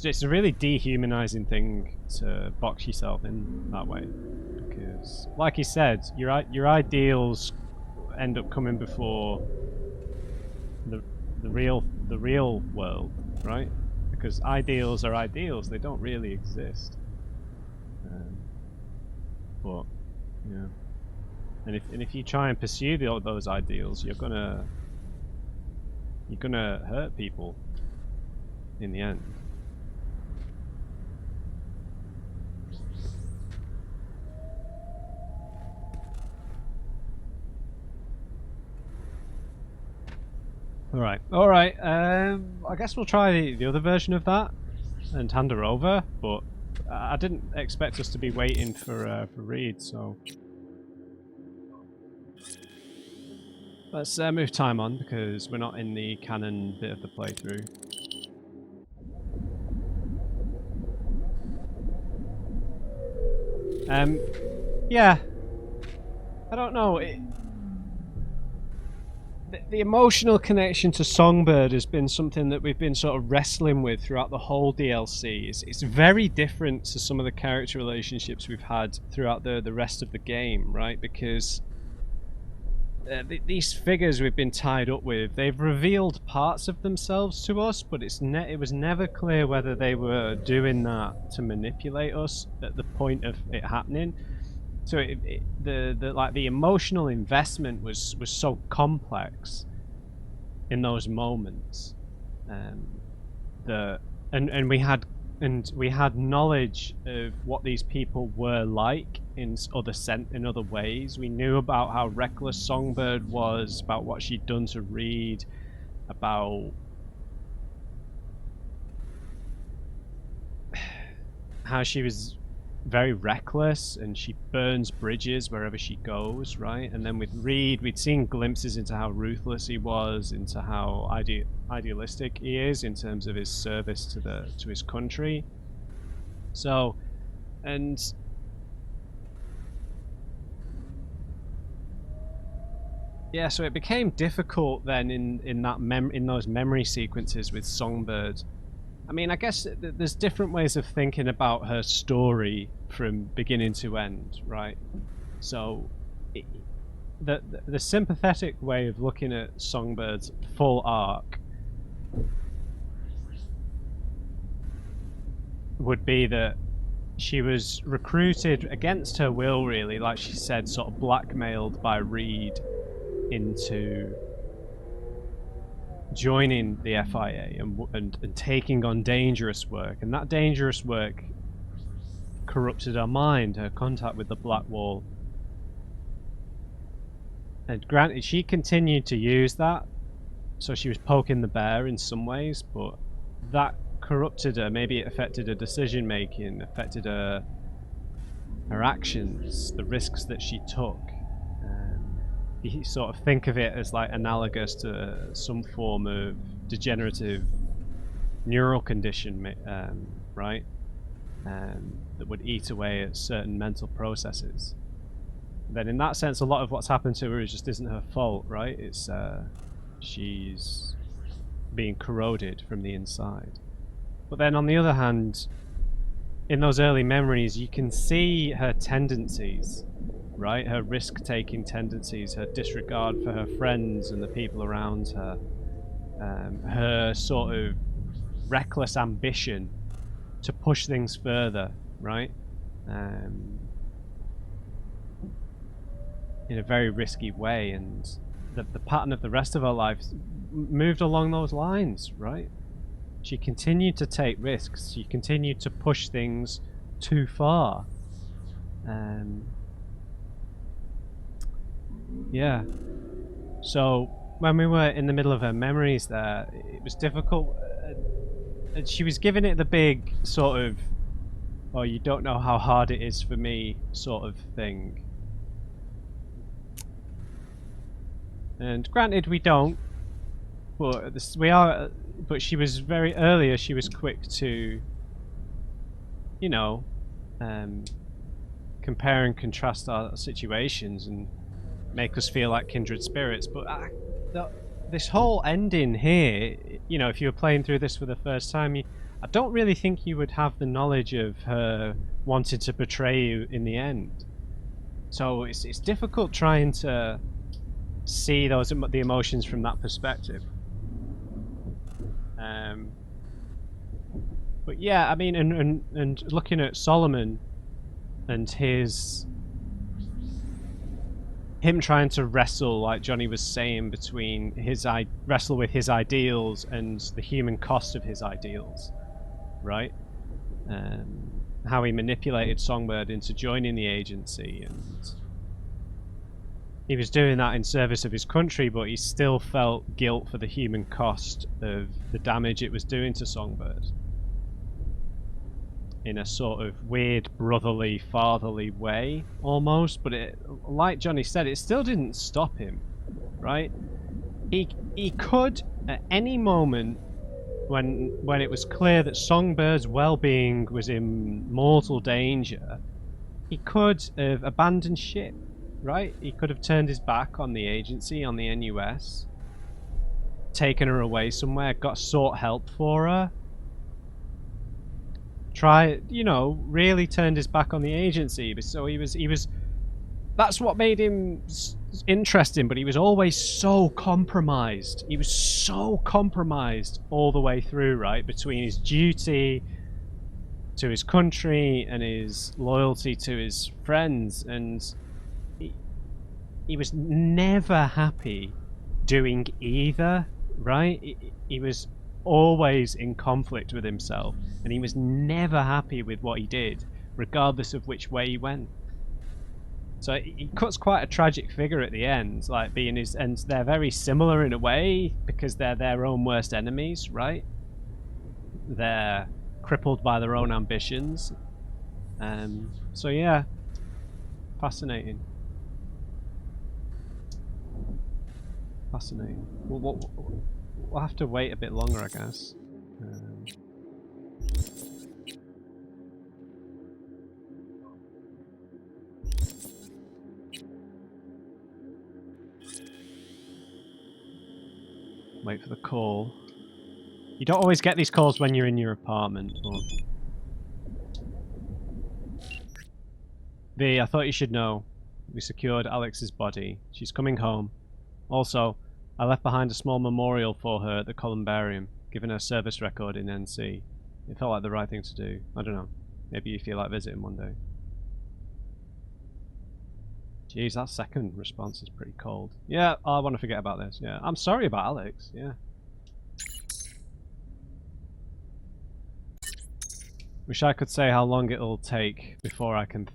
just a really dehumanizing thing to box yourself in that way. Because, like he said, your ideals end up coming before the real world, right? Because ideals are ideals; they don't really exist. But yeah, and if you try and pursue those ideals, you're gonna hurt people in the end. All right. I guess we'll try the other version of that and hand her over. But I didn't expect us to be waiting for Reed, so let's move time on because we're not in the canon bit of the playthrough. Yeah. I don't know. The emotional connection to Songbird has been something that we've been sort of wrestling with throughout the whole DLC. It's very different to some of the character relationships we've had throughout the rest of the game, right? Because these figures we've been tied up with, they've revealed parts of themselves to us, but it was never clear whether they were doing that to manipulate us at the point of it happening. So the emotional investment was so complex in those moments, and we had knowledge of what these people were like in other ways. We knew about how reckless Songbird was, about what she'd done to Reed, about how she was very reckless and she burns bridges wherever she goes, right? And then with Reed, we'd seen glimpses into how ruthless he was, into how idealistic he is in terms of his service to his country. So, and yeah, so it became difficult then in those memory sequences with Songbird. I mean, I guess there's different ways of thinking about her story from beginning to end, right? So, the sympathetic way of looking at Songbird's full arc would be that she was recruited against her will, really, like she said, sort of blackmailed by Reed into joining the FIA and taking on dangerous work, and that dangerous work corrupted her mind, her contact with the Black Wall. And granted, she continued to use that, so she was poking the bear in some ways, but that corrupted her. Maybe it affected her decision making, affected her actions, the risks that she took. You sort of think of it as like analogous to some form of degenerative neural condition, right? That would eat away at certain mental processes. Then in that sense, a lot of what's happened to her just isn't her fault, right? It's she's being corroded from the inside. But then on the other hand, in those early memories, you can see her tendencies, right? Her risk-taking tendencies, her disregard for her friends and the people around her, her sort of reckless ambition to push things further, right? In a very risky way, and the pattern of the rest of her life moved along those lines, right? She continued to take risks. She continued to push things too far. Yeah. So when we were in the middle of her memories there, it was difficult. And she was giving it the big sort of, oh, you don't know how hard it is for me sort of thing. And granted, we don't, but we are. But she was very earlier. She was quick to, you know, compare and contrast our situations and make us feel like kindred spirits. But this whole ending here, you know, if you were playing through this for the first time, I don't really think you would have the knowledge of her wanting to betray you in the end. So it's difficult trying to see the emotions from that perspective. But yeah, I mean, and looking at Solomon and him trying to wrestle, like Johnny was saying, between wrestle with his ideals and the human cost of his ideals, right? How he manipulated Songbird into joining the agency, and he was doing that in service of his country, but he still felt guilt for the human cost of the damage it was doing to Songbird. In a sort of weird brotherly, fatherly way, almost. But like Johnny said, it still didn't stop him, right? He could, at any moment, when it was clear that Songbird's well-being was in mortal danger, he could have abandoned ship, right? He could have turned his back on the agency, on the NUS, taken her away somewhere, sought help for her, really turned his back on the agency. So he was that's what made him interesting, but he was always so compromised. He was so compromised all the way through, right? Between his duty to his country and his loyalty to his friends, and he was never happy doing either, right? He was always in conflict with himself, and he was never happy with what he did, regardless of which way he went. So he cuts quite a tragic figure at the end, like being his, and they're very similar in a way because they're their own worst enemies, right? They're crippled by their own ambitions. So yeah, fascinating. Fascinating. We'll have to wait a bit longer, I guess. Wait for the call. You don't always get these calls when you're in your apartment. But... V, I thought you should know. We secured Alex's body. She's coming home. Also, I left behind a small memorial for her at the Columbarium, given her service record in NC. It felt like the right thing to do. I don't know. Maybe you feel like visiting one day. Jeez, that second response is pretty cold. Yeah, I want to forget about this. Yeah, I'm sorry about Alex. Yeah. Wish I could say how long it'll take before I can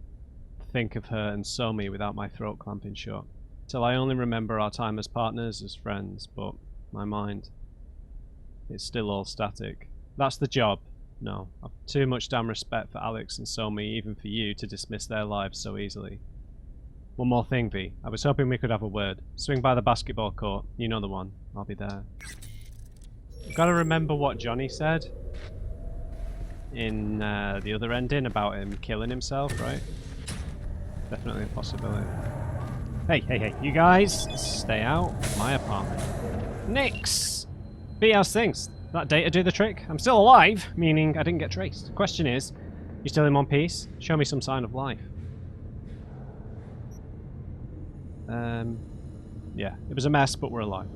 think of her and Somi without my throat clamping shut. Till I only remember our time as partners, as friends, but my mind, it's still all static. That's the job. No, I've too much damn respect for Alex and Somi, even for you, to dismiss their lives so easily. One more thing, V. I was hoping we could have a word. Swing by the basketball court. You know the one. I'll be there. I've got to remember what Johnny said in the other ending about him killing himself, right? Definitely a possibility. Hey, you guys, stay out of my apartment. Nix! V, how's things? That data do the trick? I'm still alive, meaning I didn't get traced. Question is, you still in one piece? Show me some sign of life. Yeah, it was a mess, but we're alive.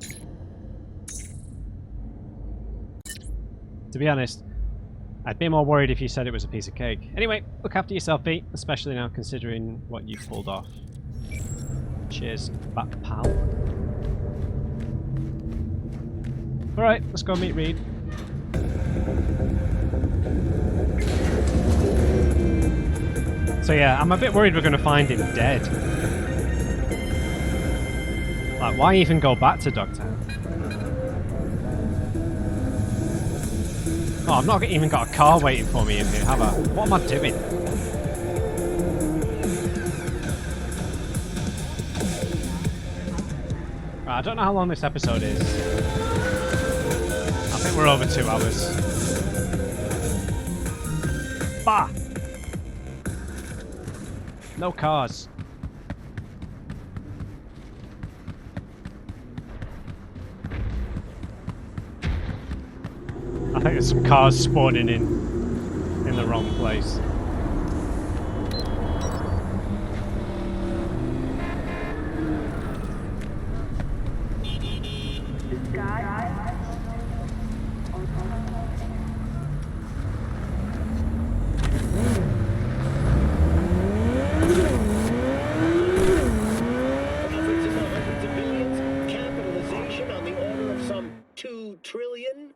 To be honest, I'd be more worried if you said it was a piece of cake. Anyway, look after yourself, V, especially now considering what you've pulled off. Cheers, back pal. Alright, let's go meet Reed. So yeah, I'm a bit worried we're going to find him dead. Like, why even go back to Dogtown? Oh, I've not even got a car waiting for me in here, have I? What am I doing? Right, I don't know how long this episode is. I think we're over 2 hours. Bah! No cars. I think there's some cars spawning in the wrong place. Capitalization on the order of some 2 trillion?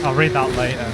I'll read that later.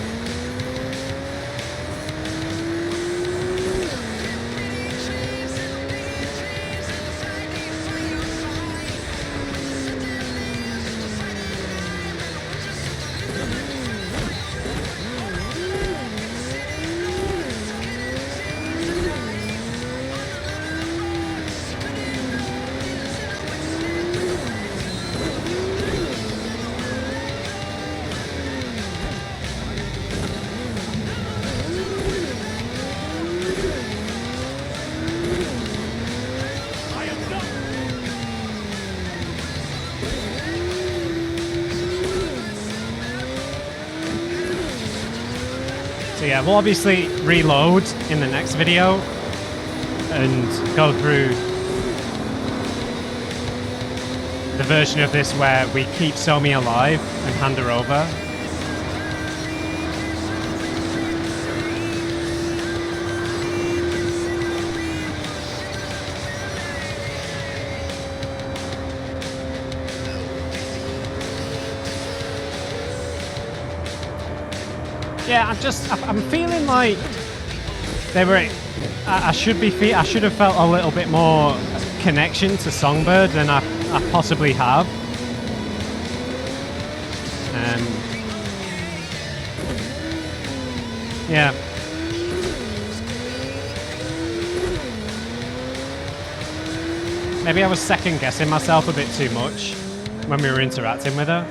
So yeah, we'll obviously reload in the next video and go through the version of this where we keep Somi alive and hand her over. Yeah, I'm feeling like they were. I should have felt a little bit more connection to Songbird than I possibly have. Yeah. Maybe I was second guessing myself a bit too much when we were interacting with her.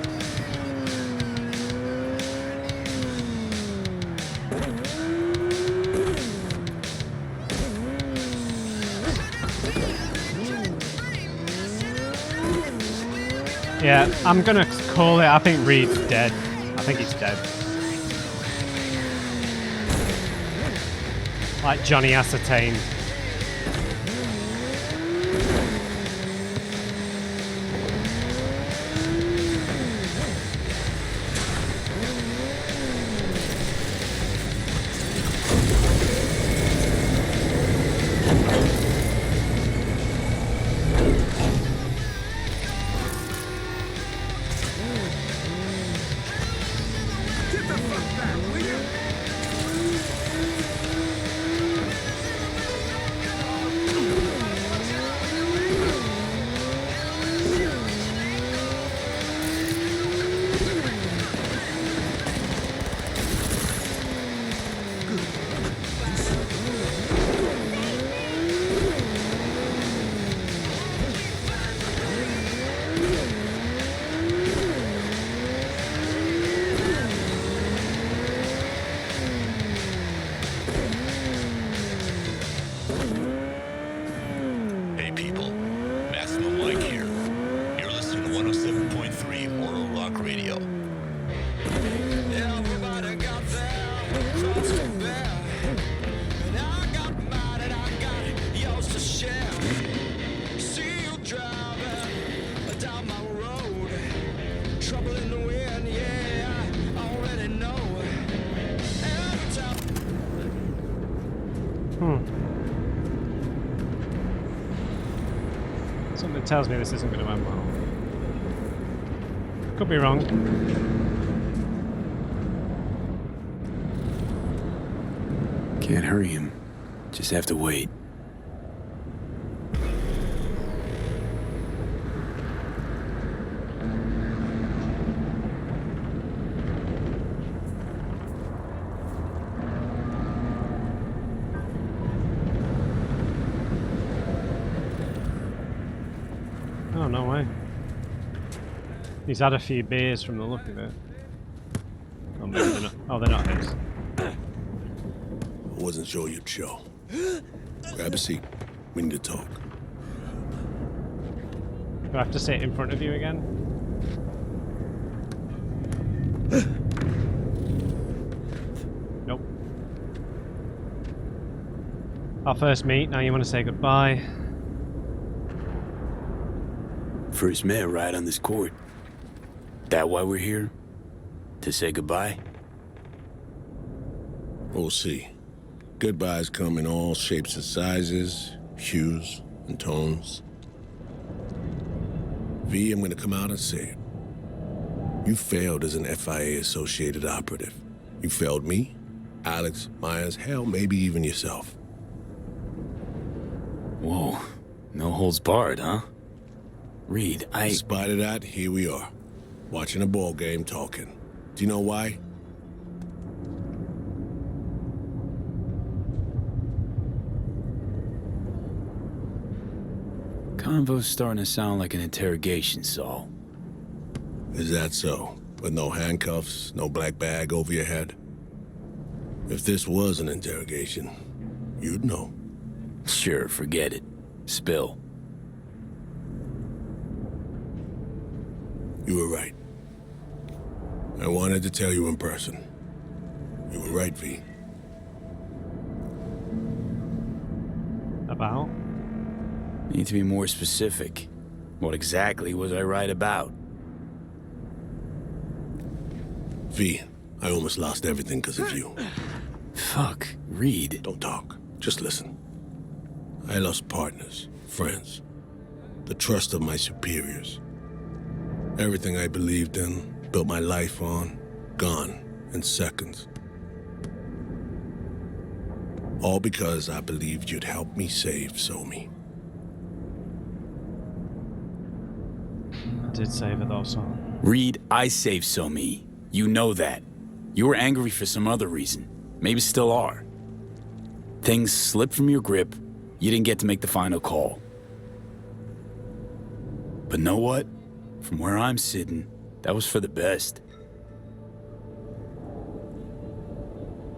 Yeah, I'm gonna call it. I think Reed's dead. I think he's dead. Like Johnny ascertained. Something tells me this isn't going to end well. Could be wrong. Can't hurry him. Just have to wait. Oh, no way. He's had a few beers from the look of it. Oh, maybe they're not. Oh, they're not his. I wasn't sure you'd show. Grab a seat. We need to talk. Do I have to sit in front of you again? Nope. Our first meet, now you want to say goodbye. First met right on this court. That why we're here? To say goodbye? We'll see. Goodbyes come in all shapes and sizes, hues and tones. V, I'm gonna come out and say it. You failed as an FIA-associated operative. You failed me, Alex, Myers, hell, maybe even yourself. Whoa. No holds barred, huh? Reed, In spite of that, here we are. Watching a ball game, talking. Do you know why? Convo's starting to sound like an interrogation, Saul. Is that so? With no handcuffs, no black bag over your head? If this was an interrogation, you'd know. Sure, forget it. Spill. You were right. I wanted to tell you in person. You were right, V. About? Need to be more specific. What exactly was I right about? V, I almost lost everything because of you. Fuck, Reed. Don't talk. Just listen. I lost partners, friends, the trust of my superiors. Everything I believed in, built my life on, gone in seconds. All because I believed you'd help me save Somi. I did save it though, so. Reed, I saved Somi. You know that. You were angry for some other reason. Maybe still are. Things slipped from your grip. You didn't get to make the final call. But know what? From where I'm sitting, that was for the best.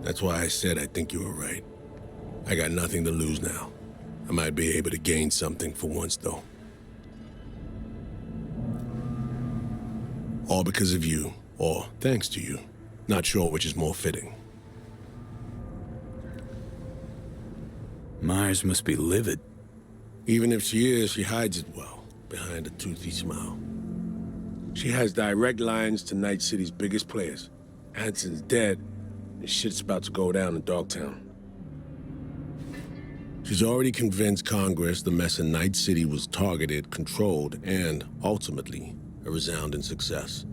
That's why I said I think you were right. I got nothing to lose now. I might be able to gain something for once, though. All because of you, or thanks to you. Not sure which is more fitting. Myers must be livid. Even if she is, she hides it well, behind a toothy smile. She has direct lines to Night City's biggest players. Hanson's dead, and shit's about to go down in Dogtown. She's already convinced Congress the mess in Night City was targeted, controlled, and, ultimately, a resounding success.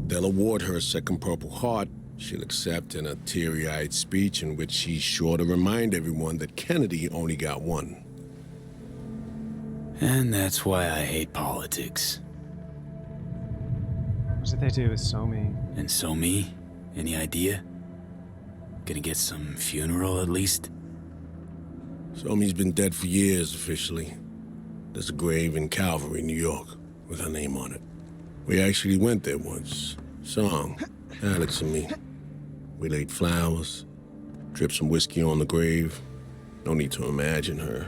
They'll award her a second Purple Heart. She'll accept in a teary-eyed speech in which she's sure to remind everyone that Kennedy only got one. And that's why I hate politics. What did they do with Somi? And Somi? Any idea? Gonna get some funeral at least? Somi's been dead for years, officially. There's a grave in Calvary, New York, with her name on it. We actually went there once. Song, Alex and me. We laid flowers, dripped some whiskey on the grave. No need to imagine her.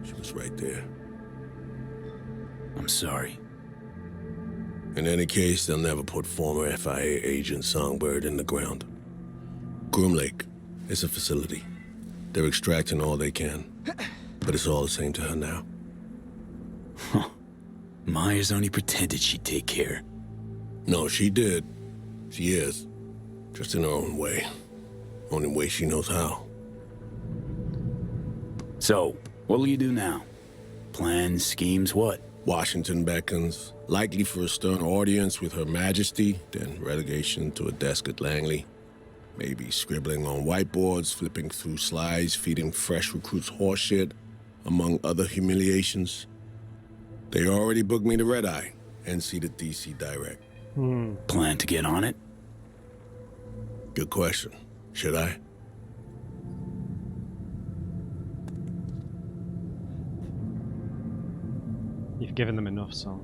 She was right there. I'm sorry. In any case, they'll never put former FIA agent Songbird in the ground. Groom Lake is a facility. They're extracting all they can, but it's all the same to her now. Huh. Myers only pretended she'd take care. No, she did. She is. Just in her own way. Only way she knows how. So, what'll you do now? Plans, schemes, what? Washington beckons, likely for a stern audience with Her Majesty, then relegation to a desk at Langley. Maybe scribbling on whiteboards, flipping through slides, feeding fresh recruits horseshit, among other humiliations. They already booked me to Red Eye and see the DC direct. Plan to get on it? Good question. Should I? You've given them enough, so.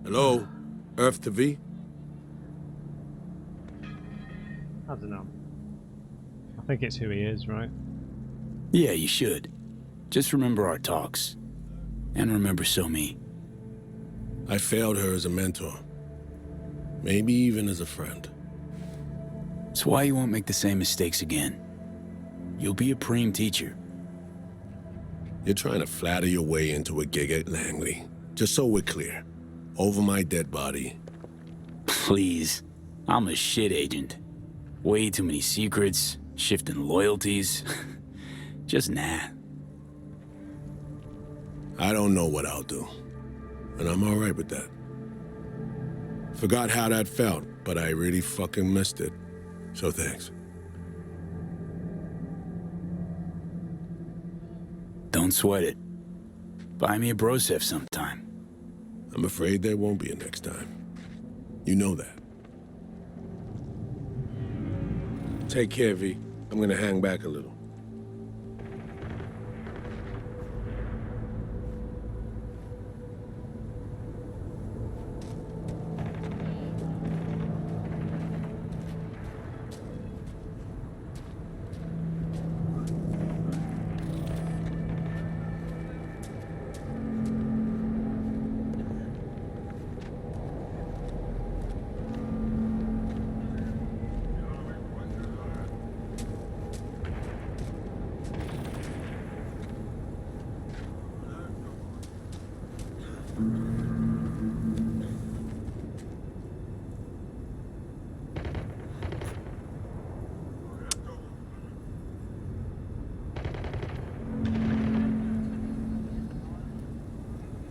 Hello? Earth to V? I don't know. I think it's who he is, right? Yeah, you should. Just remember our talks. And remember Somi. I failed her as a mentor. Maybe even as a friend. It's why you won't make the same mistakes again. You'll be a preem teacher. You're trying to flatter your way into a gig at Langley. Just so we're clear. Over my dead body. Please. I'm a shit agent. Way too many secrets, shifting loyalties. Just nah. I don't know what I'll do. And I'm alright with that. Forgot how that felt, but I really fucking missed it. So thanks. Don't sweat it. Buy me a Broseph sometime. I'm afraid there won't be a next time. You know that. Take care, V. I'm gonna hang back a little.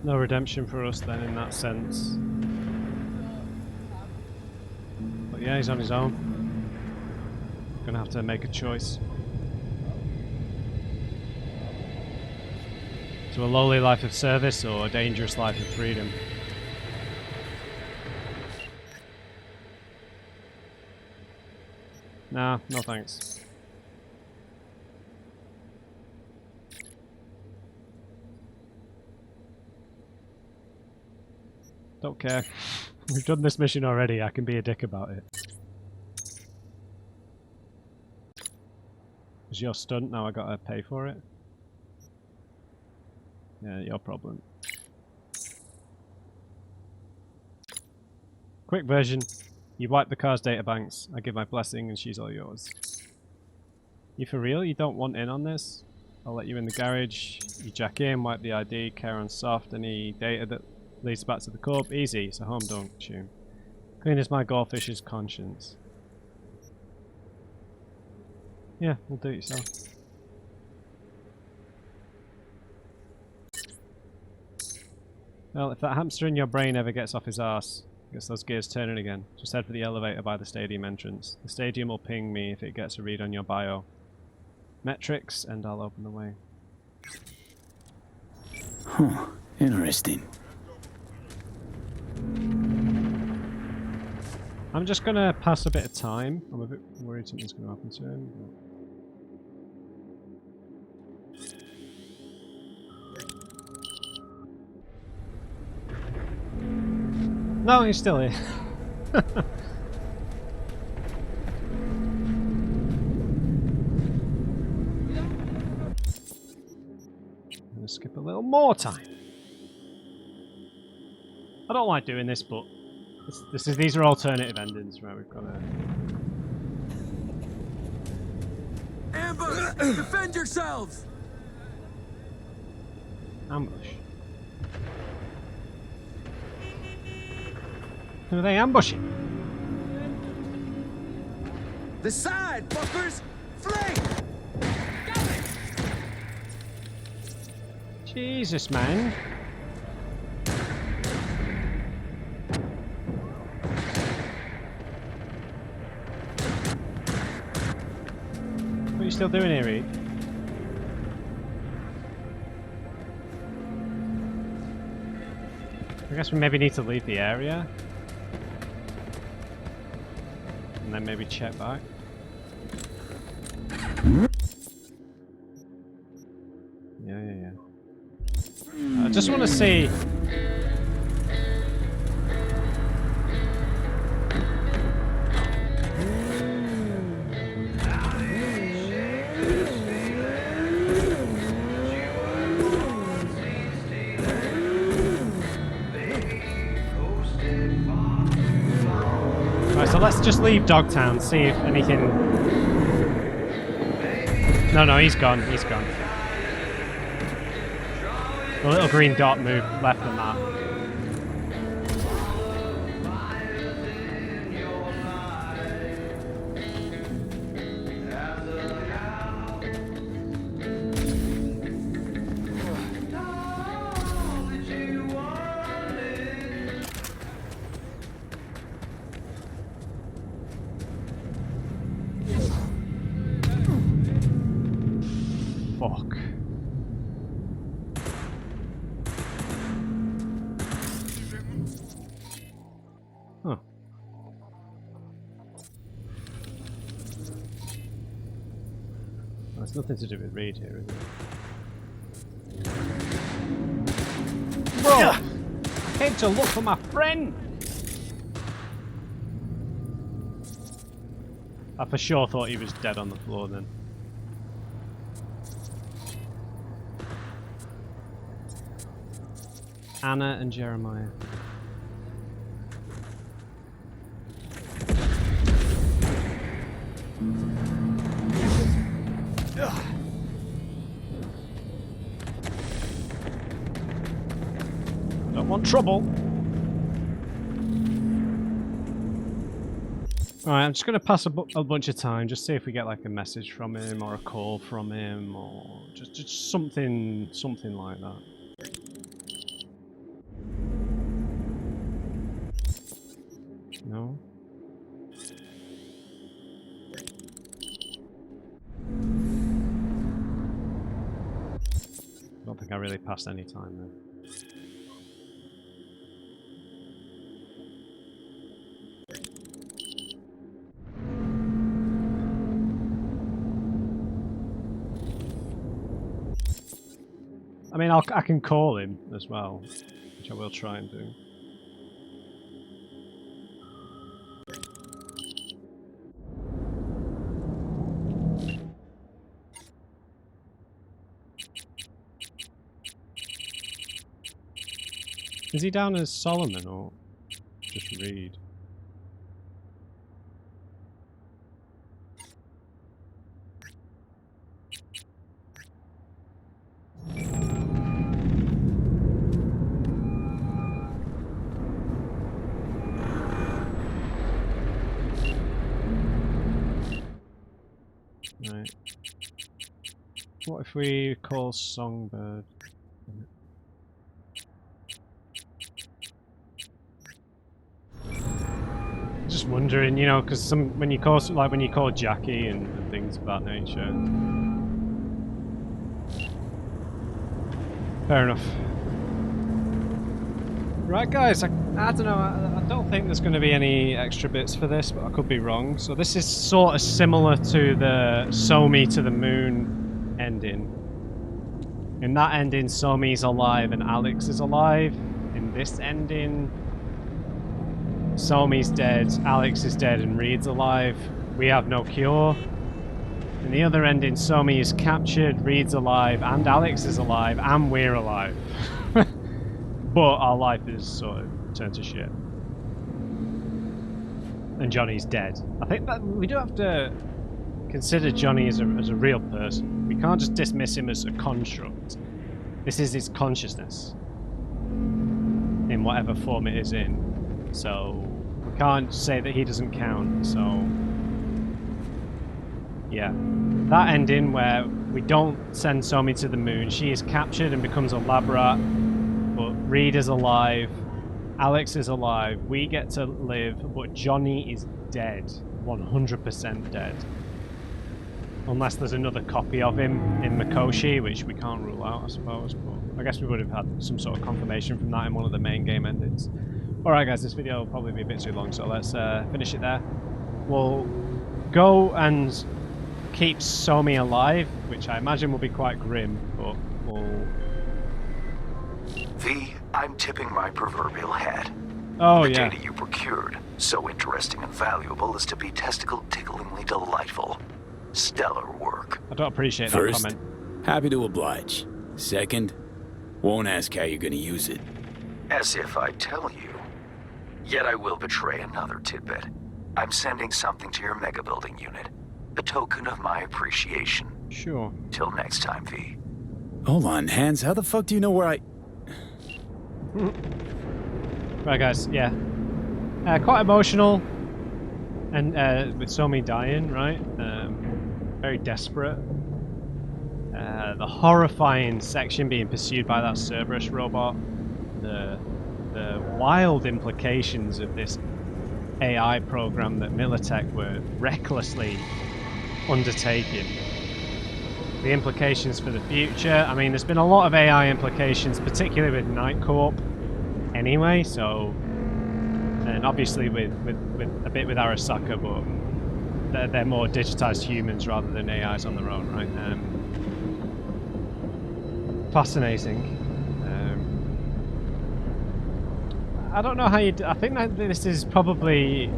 No redemption for us then in that sense. But yeah, he's on his own. Gonna have to make a choice. To a lowly life of service or a dangerous life of freedom. Nah, no thanks. Don't care. We've done this mission already, I can be a dick about it. Is your stunt, now I gotta pay for it? Yeah, your problem. Quick version. You wipe the car's databanks, I give my blessing and she's all yours. You for real? You don't want in on this? I'll let you in the garage, you jack in, wipe the ID, care on soft, any data that leads back to the corp, easy, it's a home dunk tune. Clean as my goldfish's conscience. Yeah, we'll do it yourself. Well, if that hamster in your brain ever gets off his arse, gets those gears turning again, just head for the elevator by the stadium entrance. The stadium will ping me if it gets a read on your bio. Metrics, and I'll open the way. Huh, interesting. I'm just gonna pass a bit of time. I'm a bit worried something's gonna happen to him. No, he's still here. I'm gonna skip a little more time. I don't like doing this, but these are alternative endings, right? We've got to... Ambush! Defend yourselves! Ambush. Who are they ambushing? The side, fuckers! Flank! Jesus, man. What are you still doing here, Reed? I guess we maybe need to leave the area. And then maybe check back. Yeah. I just want to see. Right, so let's just leave Dogtown, see if anything. No, he's gone. He's gone. The little green dot moved left the map. Fuck. Huh. Well, it's nothing to do with Reed here, is it? Bro! I came to look for my friend! I for sure thought he was dead on the floor then. Anna and Jeremiah. Don't want trouble. Alright, I'm just going to pass a bunch of time, just see if we get like a message from him or a call from him or just something like that. No? I don't think I really passed any time there. I mean, I can call him as well, which I will try and do. Is he down as Solomon or just Reed? Right. What if we call Songbird? Just wondering, you know, because when you call Jackie and things of that nature. Fair enough. Right, guys. I don't know. I don't think there's going to be any extra bits for this, but I could be wrong. So this is sort of similar to the Somi to the Moon ending. In that ending, Somi's alive and Alex is alive. In this ending, Somi's dead, Alex is dead, and Reed's alive. We have no cure. In the other ending, Somi is captured, Reed's alive, and Alex is alive, and we're alive. But our life is sort of turned to shit. And Johnny's dead. I think that we do have to consider Johnny as a real person. We can't just dismiss him as a construct. This is his consciousness in whatever form it is in. So we can't say that he doesn't count. So yeah, that ending where we don't send Somi to the moon. She is captured and becomes a lab rat, but Reed is alive. Alex is alive. We get to live, but Johnny is dead. 100% dead. Unless there's another copy of him in Mikoshi, which we can't rule out, I suppose. But I guess we would have had some sort of confirmation from that in one of the main game endings. Alright guys, this video will probably be a bit too long, so let's finish it there. We'll go and keep Somi alive, which I imagine will be quite grim, but we'll... V, I'm tipping my proverbial hat. Oh, the yeah. data you procured, so interesting and valuable as to be testicle-ticklingly delightful. Stellar work. I don't appreciate that First, comment. happy to oblige. Second, won't ask how you're gonna use it. As if I'd tell you. Yet I will betray another tidbit. I'm sending something to your mega building unit. A token of my appreciation. Sure. Till next time, V. Hold on, Hans, how the fuck do you know where I... Right guys, yeah. Quite emotional. And with Somi dying, right? Very desperate. The horrifying section being pursued by that Cerberus robot. The wild implications of this AI program that Militech were recklessly undertaking. The implications for the future. I mean, there's been a lot of AI implications, particularly with Night Corp anyway, so... And obviously with a bit with Arasaka, but they're more digitized humans rather than AIs on their own, right? Fascinating. I don't know how you... I think that this is probably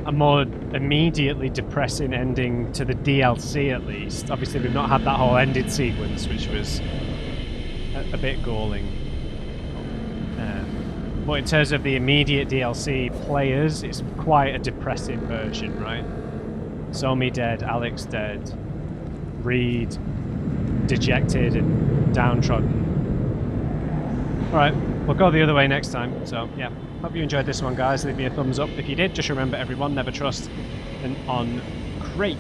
a more immediately depressing ending to the DLC, at least. Obviously, we've not had that whole ended sequence, which was a bit galling. But in terms of the immediate DLC players, it's quite a depressing version, right? Somi dead, Alex dead, Reed dejected and downtrodden. Alright, we'll go the other way next time. So, yeah, hope you enjoyed this one, guys. Leave me a thumbs up if you did. Just remember, everyone, never trust an on-crate.